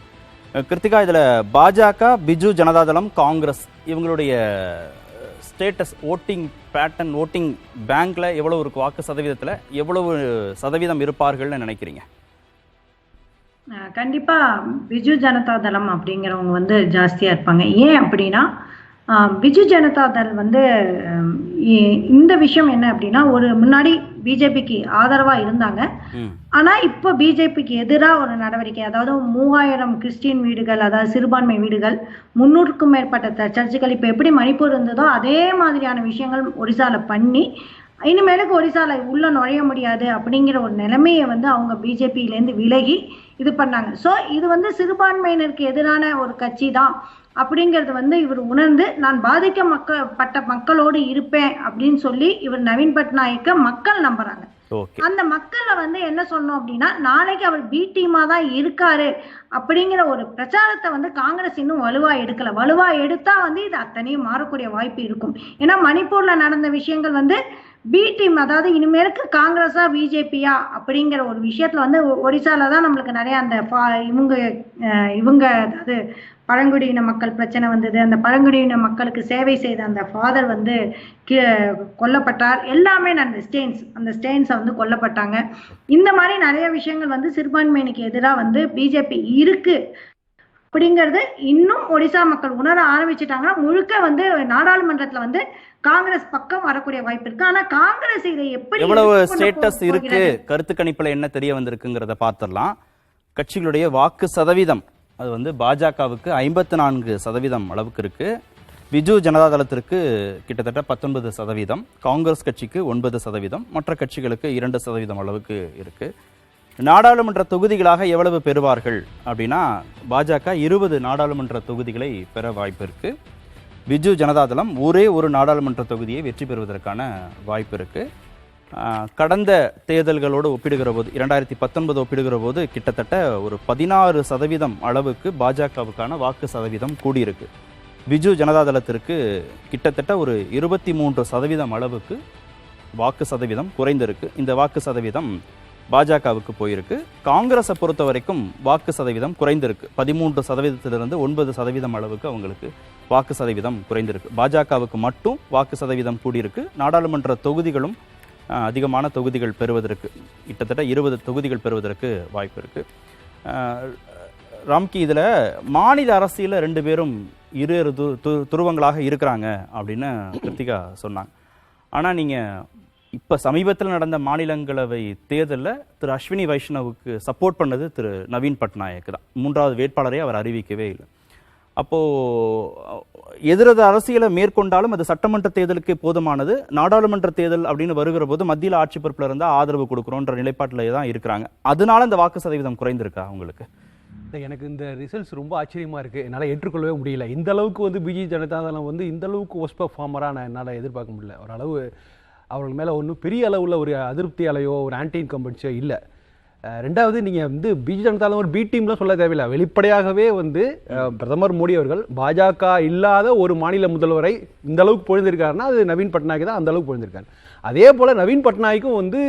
கிருத்திகா, இதுல பாஜக, பிஜு ஜனதாதளம், காங்கிரஸ் இவங்களுடைய ஸ்டேட்டஸ், ஓட்டிங் பேட்டர்ன், ஓட்டிங் பேங்க்ல எவ்வளவு இருக்கு, வாக்கு சதவீதத்துல எவ்வளவு சதவீதம் இருப்பார்கள்னு நினைக்கிறீங்க? கண்டிப்பா பிஜு ஜனதா தளம் அப்படிங்கிறவங்க வந்து ஜாஸ்தியா இருப்பாங்க. ஏன் அப்படின்னா பிஜு ஜனதா தள் வந்து இந்த விஷயம் என்ன அப்படின்னா, ஒரு முன்னாடி பிஜேபிக்கு ஆதரவா இருந்தாங்க. ஆனா இப்ப பிஜேபிக்கு எதிராக ஒரு நடவடிக்கை, அதாவது 3000 கிறிஸ்டின் வீடுகள், அதாவது சிறுபான்மை வீடுகள், 300க்கும் மேற்பட்ட சர்ச்சுகள், இப்ப எப்படி மணிப்பூர் இருந்ததோ அதே மாதிரியான விஷயங்கள் ஒடிசால பண்ணி இனிமேலுக்கு ஒடிசால உள்ள நுழைய முடியாது அப்படிங்கிற ஒரு நிலைமையை வந்து அவங்க பிஜேபியிலேருந்து விலகி இது பண்ணாங்க. ஸோ இது வந்து சிறுபான்மையினருக்கு எதிரான ஒரு கட்சி தான் அப்படிங்கிறது வந்து இவர் உணர்ந்து, நான் பாதிக்கப்பட்ட மக்களோடு இருப்பேன் அப்படின்னு சொல்லி இவர் நவீன் பட்நாயக்க மக்கள் நம்புறாங்க. ஓகே. அந்த மக்களை வந்து என்ன சொன்னோம் அப்படின்னா, நாளைக்கு அவர் பி டீமா தான் இருக்காரு அப்படிங்கிற ஒரு பிரச்சாரத்தை வந்து காங்கிரஸ் இன்னும் வலுவா எடுக்கல. வலுவா எடுத்தா வந்து இது அத்தனையும் மாறக்கூடிய வாய்ப்பு இருக்கும். ஏன்னா மணிப்பூர்ல நடந்த விஷயங்கள் வந்து பி டீம், அதாவது இனிமேலுக்கு காங்கிரஸா பிஜேபியா அப்படிங்கிற ஒரு விஷயத்துல வந்து ஒடிசால தான் நம்மளுக்கு நிறைய அந்த இவங்க அதாவது பழங்குடியின மக்கள் பிரச்சனை வந்தது. அந்த பழங்குடியின மக்களுக்கு சேவை செய்த அந்த ஃபாதர் வந்து கொல்லப்பட்டார். எல்லாமே அந்த ஸ்டெயின்ஸை வந்து கொல்லப்பட்டாங்க. இந்த மாதிரி நிறைய விஷயங்கள் வந்து சிறுபான்மையினுக்கு எதிராக வந்து பிஜேபி இருக்கு அப்படிங்கிறது இன்னும் ஒடிசா மக்கள் உணர ஆரம்பிச்சுட்டாங்கன்னா முழுக்க வந்து நாடாளுமன்றத்துல வந்து காங்கிரஸ் பக்கம் வரக்கூடிய வாய்ப்பு இருக்கு. ஆனா காங்கிரஸ் இதை எப்படி எவ்வளவு ஸ்டேட்டஸ் இருக்கு, கருத்து கணிப்புல என்ன தெரிய வந்திருக்குங்கிறத பார்த்துடலாம். கட்சிகளுடைய வாக்கு சதவீதம் அது வந்து பாஜகவுக்கு 54% அளவுக்கு இருக்கு. பிஜு ஜனதாதளத்திற்கு கிட்டத்தட்ட 19%, காங்கிரஸ் கட்சிக்கு 9%, மற்ற கட்சிகளுக்கு 2% அளவுக்கு இருக்கு. நாடாளுமன்ற தொகுதிகளாக எவ்வளவு பெறுவார்கள் அப்படின்னா பாஜக 20 நாடாளுமன்ற தொகுதிகளை பெற வாய்ப்பு இருக்கு. பிஜு ஜனதாதளம் ஒரே ஒரு நாடாளுமன்ற தொகுதியை வெற்றி பெறுவதற்கான வாய்ப்பு இருக்கு. கடந்த தேர்தல்களோடு ஒப்பிடுகிற போது 2019 ஒப்பிடுகிற போது கிட்டத்தட்ட ஒரு 16% அளவுக்கு பாஜகவுக்கான வாக்கு சதவீதம் கூடியிருக்கு. பிஜு ஜனதாதளத்திற்கு கிட்டத்தட்ட ஒரு 23% அளவுக்கு வாக்கு சதவீதம் குறைந்திருக்கு. இந்த வாக்கு சதவீதம் பாஜகவுக்கு போயிருக்கு. காங்கிரஸை பொறுத்த வரைக்கும் வாக்கு சதவீதம் குறைந்திருக்கு. 13%லிருந்து 9% அளவுக்கு அவங்களுக்கு வாக்கு சதவீதம் குறைந்திருக்கு. பாஜகவுக்கு மட்டும் வாக்கு சதவீதம் கூடியிருக்கு. நாடாளுமன்ற தொகுதிகளும் அதிகமான தொகுதிகள் பெறுவதற்கு கிட்டத்தட்ட 20 தொகுதிகள் பெறுவதற்கு வாய்ப்பு இருக்கு. ராம்கி, இதில் மாநில அரசியலில் 2 பேரும் இரு துருவங்களாக இருக்கிறாங்க அப்படின்னு கிருத்திகா சொன்னாங்க. ஆனால் நீங்கள் இப்போ சமீபத்தில் நடந்த மாநிலங்களவை தேர்தலில் திரு அஸ்வினி வைஷ்ணவுக்கு சப்போர்ட் பண்ணது திரு நவீன் பட்நாயக் தான். 3வது வேட்பாளரை அவர் அறிவிக்கவே இல்லை. அப்போது எதிரது அரசியலை மேற்கொண்டாலும் அது சட்டமன்ற தேர்தலுக்கு போதுமானது. நாடாளுமன்ற தேர்தல் அப்படின்னு வருகிற போது மத்தியில் ஆட்சி பொறுப்பில் இருந்தால் ஆதரவு கொடுக்குறோன்ற நிலைப்பாட்டில் தான் இருக்கிறாங்க. அதனால இந்த வாக்கு சதவீதம் குறைந்திருக்கா உங்களுக்கு? எனக்கு இந்த ரிசல்ட்ஸ் ரொம்ப ஆச்சரியமாக இருக்குது. என்னால் ஏற்றுக்கொள்ளவே முடியல. இந்த அளவுக்கு வந்து பிஜு ஜனதாதளம் வந்து இந்த அளவுக்கு ஒஸ்ட் பர்ஃபார்மராக நான் என்னால் எதிர்பார்க்க முடியல. ஓரளவு அவர்கள் மேலே ஒன்றும் பெரிய அளவில் ஒரு அதிருப்தி அலையோ ஒரு ஆன்டி இன்கம்பன்ஸோ இல்லை. ரெண்டாவது, நீங்கள் வந்து பிஜு ஜனதாதளம் ஒரு பி டீம்லாம் சொல்ல தேவையில்லை. வெளிப்படையாகவே வந்து பிரதமர் மோடி அவர்கள் பாஜக இல்லாத ஒரு மாநில முதல்வரை இந்த அளவுக்கு பொழுந்திருக்காருன்னா அது நவீன் பட்நாயக் தான் அந்த அளவுக்கு பொழுந்திருக்காரு. அதே போல் நவீன் பட்நாயக்கும் வந்து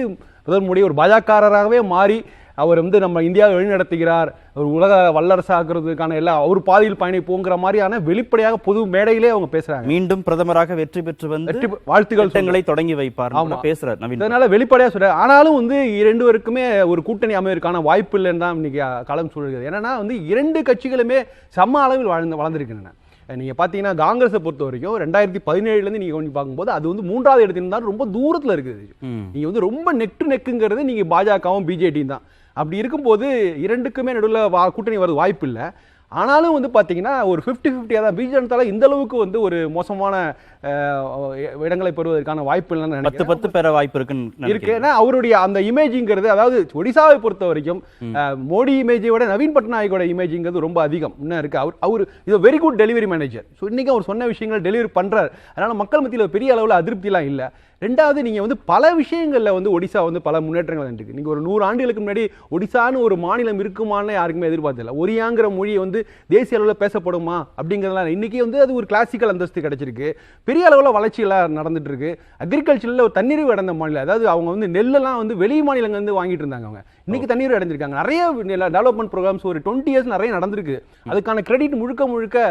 பிரதமர் மோடி ஒரு பாஜகராகவே மாறி அவர் வந்து நம்ம இந்தியாவை வழிநடத்துகிறார், ஒரு உலக வல்லரசாக்குறதுக்கான எல்லாம் அவர் பாதையில் பயணிப்போங்கிற மாதிரியான வெளிப்படையாக பொது மேடையிலே அவங்க பேசுறாங்க. மீண்டும் பிரதமராக வெற்றி பெற்று வந்து வாழ்த்துக்களை தொடங்கி வைப்பார் பேசுறார் நவீன். அதனால வெளிப்படையாக சொல்ற. ஆனாலும் வந்து 2 பேருக்குமே ஒரு கூட்டணி அமைவதற்கான வாய்ப்பு இல்லைன்னு தான் இன்னைக்கு களம் சொல்கிறது. ஏன்னா வந்து 2 கட்சிகளுமே சம அளவில் வளர்ந்துருக்கின்றன. நீங்கள் பார்த்தீங்கன்னா காங்கிரஸை பொறுத்த வரைக்கும் 2017 நீங்கள் கொஞ்சம் பார்க்கும்போது அது வந்து 3வது இடத்துல தான் ரொம்ப தூரத்தில் இருக்குது. நீங்கள் வந்து ரொம்ப நெக் டு நெக்குங்கிறது நீங்கள் பாஜகவும் பிஜேடியும் தான். அப்படி இருக்கும்போது 2க்குமே நடுவில் கூட்டணி வரது வாய்ப்பு இல்லை. ஆனாலும் வந்து பார்த்தீங்கன்னா ஒரு 50-50 தான். பிஜு ஜனதால இந்த அளவுக்கு வந்து ஒரு மோசமான இடங்களை பெறுவதற்கான வாய்ப்பு இல்லைன்னு 10 பெற வாய்ப்பு இருக்கு. ஏன்னா அவருடைய அந்த இமேஜிங்கிறது, அதாவது ஒடிசாவை பொறுத்த வரைக்கும் மோடி இமேஜை விட நவீன் பட்நாயக்கோட இமேஜிங்கிறது ரொம்ப அதிகம் இன்னும் இருக்கு. அவர் இது very good delivery manager. So இன்னைக்கு அவர் சொன்ன விஷயங்களை டெலிவரி பண்றாரு. அதனால மக்கள் மத்தியில் பெரிய அளவில் அதிருப்திலாம் இல்லை. ரெண்டாவது, நீங்கள் வந்து பல விஷயங்களில் வந்து ஒடிசா வந்து பல முன்னேற்றங்கள் இருக்கு. நீங்கள் ஒரு 100 ஆண்டுகளுக்கு முன்னாடி ஒடிசான்னு ஒரு மாநிலம் இருக்குமான்னு யாருக்குமே எதிர்பார்த்தில்லை. ஒரியாங்கிற மொழி வந்து தேசிய அளவில் பேசப்படுமா அப்படிங்கிறதுலாம் இன்னைக்கு வந்து அது ஒரு கிளாசிக்கல் அந்தஸ்து கிடைச்சிருக்கு. பெரிய அளவில் வளர்ச்சியெல்லாம் நடந்துட்டு இருக்கு. அக்ரிகல்ச்சரில் ஒரு தண்ணீர் அடைந்த மாநிலம், அதாவது அவங்க வந்து நெல்லெல்லாம் வந்து வெளி மாநிலங்கள் வந்து வாங்கிட்டு இருந்தாங்க. அவங்க இன்னைக்கு தண்ணீர் அடைஞ்சிருக்காங்க. நிறைய டெவலப்மெண்ட் ப்ரோக்ராம்ஸ் ஒரு 20 இயர்ஸ் நிறைய நடந்திருக்கு. அதுக்கான கிரெடிட் முழுக்க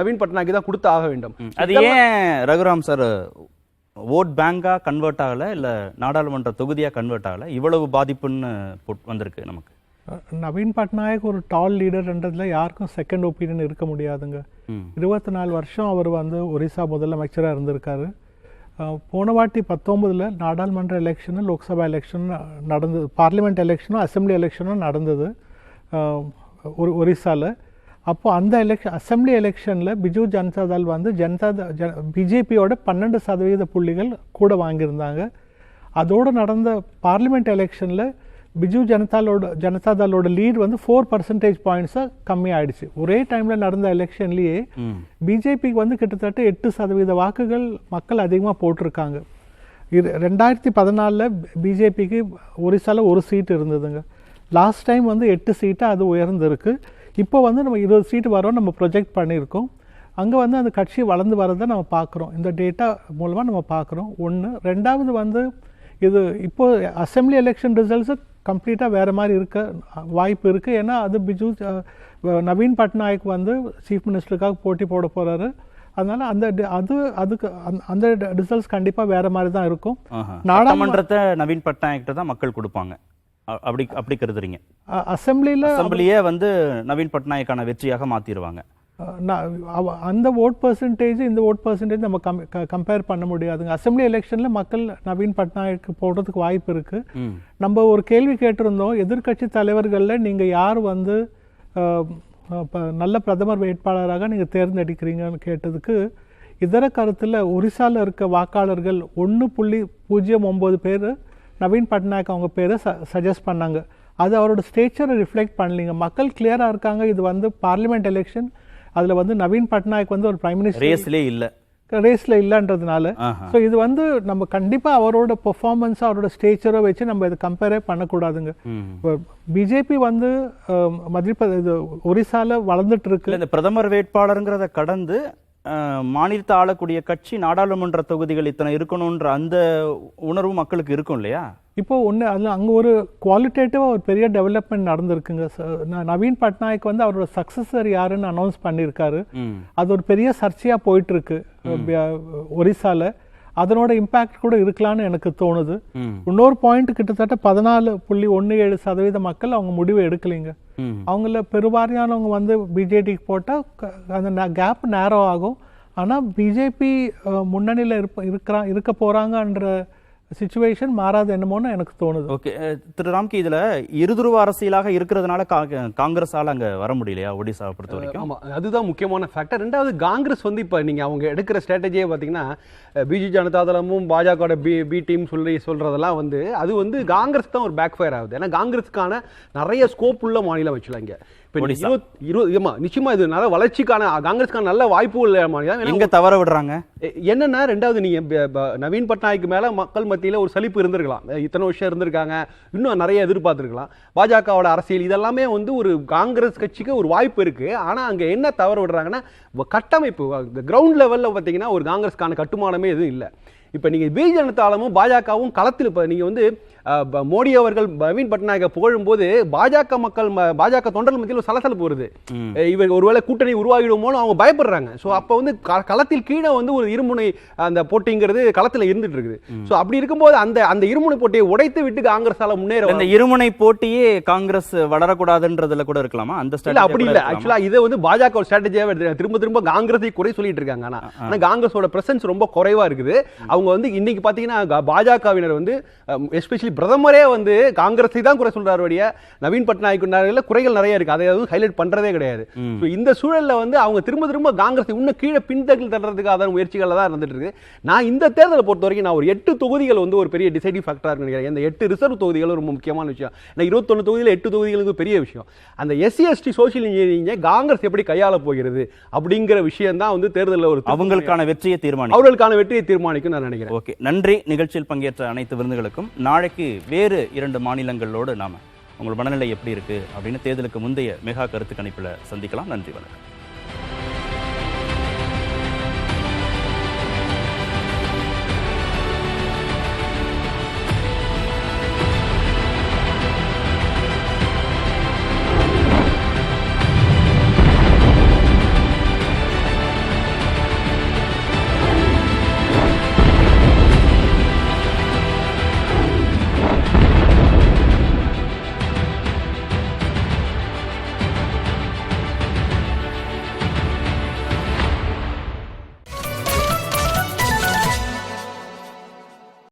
நவீன் பட்நாயக் தான் கொடுத்து ஆக வேண்டும். அது ஏன் ரகுராம் சார் ஓட் பேங்கா கன்வெர்ட் ஆகல, இல்ல நாடாளுமன்ற தொகுதியா கன்வெர்ட் ஆகல? இவ்வளவு பாதிப்புன்னு வந்திருக்கு நமக்கு. நவீன் பட்நாயக் ஒரு டால் லீடர்ன்றதுல யாருக்கும் செகண்ட் ஒப்பீனியன் இருக்க முடியாதுங்க. 24 வருஷம் அவர் வந்து ஒரிசா முதலமைச்சராக இருந்திருக்காரு. போன வாட்டி 19 நாடாளுமன்ற எலெக்ஷனு, லோக்சபா எலெக்ஷன் நடந்தது, பார்லிமெண்ட் எலெக்ஷனும் அசம்பிளி எலெக்ஷனும் நடந்தது ஒரிசாவில். அப்போ அந்த அசம்பிளி எலெக்ஷனில் பிஜு ஜனதாதள் வந்து பிஜேபியோட 12% புள்ளிகள் கூட வாங்கியிருந்தாங்க. அதோடு நடந்த பார்லிமெண்ட் எலெக்ஷனில் பிஜு ஜனதாதளோட லீட் வந்து 4% பாயிண்ட்ஸாக கம்மி ஆயிடுச்சு. ஒரே டைமில் நடந்த எலெக்ஷன்லேயே பிஜேபிக்கு வந்து கிட்டத்தட்ட 8% வாக்குகள் மக்கள் அதிகமாக போட்டிருக்காங்க. 2014 பிஜேபிக்கு ஒரிசால ஒரு சீட் இருந்ததுங்க. லாஸ்ட் டைம் வந்து 8 சீட்டு அது உயர்ந்திருக்கு. இப்போ வந்து நம்ம 20 சீட்டு வரோம் நம்ம ப்ரொஜெக்ட் பண்ணியிருக்கோம். அங்கே வந்து அந்த கட்சி வளர்ந்து வரதை நம்ம பார்க்குறோம். இந்த டேட்டா மூலமாக நம்ம பார்க்குறோம். ஒன்று. ரெண்டாவது வந்து இது இப்போ அசெம்பிளி எலெக்ஷன் ரிசல்ட்ஸு கம்ப்ளீட்டாக வேறு மாதிரி இருக்க வாய்ப்பு இருக்குது. ஏன்னா அது நவீன் பட்நாயக் வந்து சீஃப் மினிஸ்டருக்காக போட்டி போட போகிறாரு. அதனால அந்த ரிசல்ட்ஸ் கண்டிப்பாக வேறு மாதிரி தான் இருக்கும். நாடாளுமன்றத்தை நவீன் பட்நாயக்கிட்ட தான் மக்கள் கொடுப்பாங்க, அப்படி கருதுறீங்க? அசெம்பிளியே வந்து நவீன் பட்நாயக்கான வெற்றியாக மாற்றிடுவாங்க. அந்த ஓட் பர்சன்டேஜ் இந்த ஓட் பர்சன்டேஜ் நம்ம கம்பேர் பண்ண முடியாதுங்க. அசெம்பிளி எலெக்ஷனில் மக்கள் நவீன் பட்நாயக் போடுறதுக்கு வாய்ப்பு இருக்குது. நம்ம ஒரு கேள்வி கேட்டிருந்தோம், எதிர்கட்சி தலைவர்களில் நீங்கள் யார் வந்து நல்ல பிரதமர் வேட்பாளராக நீங்கள் தேர்ந்தெடுக்கிறீங்கன்னு கேட்டதுக்கு இதர கருத்தில் ஒரிசாவில் இருக்க வாக்காளர்கள் 1.09 பேர் நவீன் பட்நாயக் அவங்க பேரை சஜஸ்ட் பண்ணாங்க. அது அவரோட ஸ்டேச்சரை ரிஃப்ளெக்ட் பண்ணலிங்க. மக்கள் கிளியராக இருக்காங்க, இது வந்து பார்லிமெண்ட் எலெக்ஷன், அதில் வந்து நவீன் பட்நாயக் வந்து ஒரு பிரைம் மினிஸ்டர் ரேஸில் இல்லைன்றதுனால. ஸோ இது வந்து நம்ம கண்டிப்பாக அவரோட பெர்ஃபார்மன்ஸோ அவரோட ஸ்டேச்சரோ வச்சு நம்ம இதை கம்பேரே பண்ணக்கூடாதுங்க. பிஜேபி வந்து இது ஒரிசால வளர்ந்துட்டு இருக்கு. இந்த பிரதமர் வேட்பாளருங்கிறத கடந்து மாநிலத்தை ஆளக்கூடிய கட்சி நாடாளுமன்ற தொகுதிகள் இத்தனை இருக்கணும்ன்ற அந்த உணர்வு மக்களுக்கு இருக்கும் இல்லையா? இப்போ ஒன்று அதில் அங்கே ஒரு குவாலிட்டேட்டிவாக ஒரு பெரிய டெவலப்மெண்ட் நடந்திருக்குங்க. நவீன் பட்நாயக் வந்து அவரோட சக்சஸர் யாருன்னு அனௌன்ஸ் பண்ணியிருக்காரு. அது ஒரு பெரிய சர்ச்சையாக போயிட்டு இருக்கு ஒரிசால. அதனோட இம்பேக்ட் கூட இருக்கலான்னு எனக்கு தோணுது. இன்னொரு பாயிண்ட், கிட்டத்தட்ட 14.17% மக்கள் அவங்க முடிவை எடுக்கலைங்க. அவங்கள பெருவாரியானவங்க வந்து பிஜேடிக்கு போட்டால் அந்த கேப் நேரோ ஆகும். ஆனால் பிஜேபி முன்னணியில் இருக்க போகிறாங்கன்ற சிச்சுவேஷன் மாறாது என்னமோன்னு எனக்கு தோணுது. ஓகே திரு ராம்கி, இதுல இருதுருவ அரசியலாக இருக்கிறதுனால காங்கிரஸால அங்க வர முடியலையா ஒடிசாவை பொறுத்த வரைக்கும்? ஆமா, அதுதான் முக்கியமான ஃபேக்டர். ரெண்டாவது, காங்கிரஸ் வந்து இப்ப நீங்க அவங்க எடுக்கிற ஸ்ட்ராட்டஜியே பாத்தீங்கன்னா பிஜு ஜனதா தளமும் பாஜக பி டீம் சொல்றதெல்லாம் வந்து அது வந்து காங்கிரஸ் தான் ஒரு பேக் ஃபயர் ஆகுது. ஏன்னா காங்கிரஸுக்கான நிறைய ஸ்கோப் உள்ள மாநிலம் வச்சுலாம் இங்க நிச்சயமா இது நல்ல வளர்ச்சிக்கான காங்கிரஸ்க்கான நல்ல வாய்ப்பு உள்ள மாநிலம். எங்க தவற விடுறாங்க என்னன்னா, ரெண்டாவது நீங்க நவீன் பட்நாயக் மேல மக்கள் மத்தியில ஒரு சலிப்பு இருந்திருக்கலாம், இத்தனை வருஷம் இருந்திருக்காங்க, இன்னும் நிறைய எதிர்பார்த்திருக்கலாம். பாஜகவோட அரசியல் இதெல்லாமே வந்து ஒரு காங்கிரஸ் கட்சிக்கு ஒரு வாய்ப்பு இருக்கு. ஆனா அங்க என்ன தவற விடுறாங்கன்னா, கட்டமைப்பு கிரவுண்ட் லெவல்ல பாத்தீங்கன்னா ஒரு காங்கிரஸ்க்கான கட்டுமானமே எதுவும் இல்லை. இப்ப நீங்க பிஜு ஜனதாவும் பாஜகவும் களத்தில் இப்ப நீங்க வந்து மோடி அவர்கள் நவீன் பட்நாயக புகழும்போது பாஜக மக்கள் பாஜக தொண்டர்கள் மத்தியில் சலசலப்பு வருது. இவர் ஒருவேளை கூட்டணி உருவாகிடுமோ அவங்க பயப்படுறாங்க. ஸோ அப்போ வந்து களத்தில் கீழே வந்து ஒரு இருமுனை அந்த போட்டிங்கிறது களத்தில் இருந்துட்டு இருக்குது. ஸோ அப்படி இருக்கும்போது அந்த இருமுனை போட்டியை உடைத்து விட்டு காங்கிரஸால முன்னேற இந்த இருமுனை போட்டியே காங்கிரஸ் வளரக்கூடாதுன்றதுல கூட இருக்கலாமா? அந்த அப்படி இல்லை. ஆக்சுவலா இதை வந்து பாஜக ஸ்ட்ராட்டஜியாவே எடுத்து திரும்ப காங்கிரஸை குறை சொல்லிட்டு இருக்காங்க. ஆனா காங்கிரஸோட பிரசன்ஸ் ரொம்ப குறைவா இருக்குது. அவங்க வந்து இன்னைக்கு பாத்தீங்கன்னா பாஜகவினர் வந்து எஸ்பெஷலி பிரதமரே வந்து காங்கிரஸை தான் குறை சொல்றாரு. நவீன் பட்நாயக் குறைகள் நிறைய இருக்கு, அதை ஹைலைட் பண்றதே கிடையாது. இந்த சூழல்ல வந்து அவங்க திரும்ப காங்கிரஸை இன்னும் கீழே பின்தகில் தள்ளுறதுக்காக முயற்சிகள் தான் இருந்துட்டு இருக்கு. நான் இந்த தேர்தலை பொறுத்த வரைக்கும் நான் ஒரு 8 தொகுதிகள் வந்து ஒரு பெரிய டிசைடிவ் ஃபேக்டரா நினைக்கிறேன். இந்த 8 ரிசர்வ் தொகுதிகள் ஒரு முக்கியமான விஷயம். 21 தொகுதியில் 8 தொகுதிகளுக்கு பெரிய விஷயம். அந்த SC ST சோசியல் இன்ஜினியரிங்கை காங்கிரஸ் எப்படி கையாள போகிறது அப்படிங்கிற விஷயம் தான் வந்து தேர்தலில் ஒரு அவங்களுக்கான வெற்றியை தீர்மானிக்கும் நான் நினைக்கிறேன். ஓகே, நன்றி. நிகழ்ச்சியில் பங்கேற்ற அனைத்து விருந்துகளுக்கும். நாளைக்கு வேறு 2 மாநிலங்களோடு நாம உங்கள் மனநிலை எப்படி இருக்கு அப்படின்னு தேர்தலுக்கு முந்தைய மெகா கருத்து கணிப்பில் சந்திக்கலாம். நன்றி, வணக்கம்.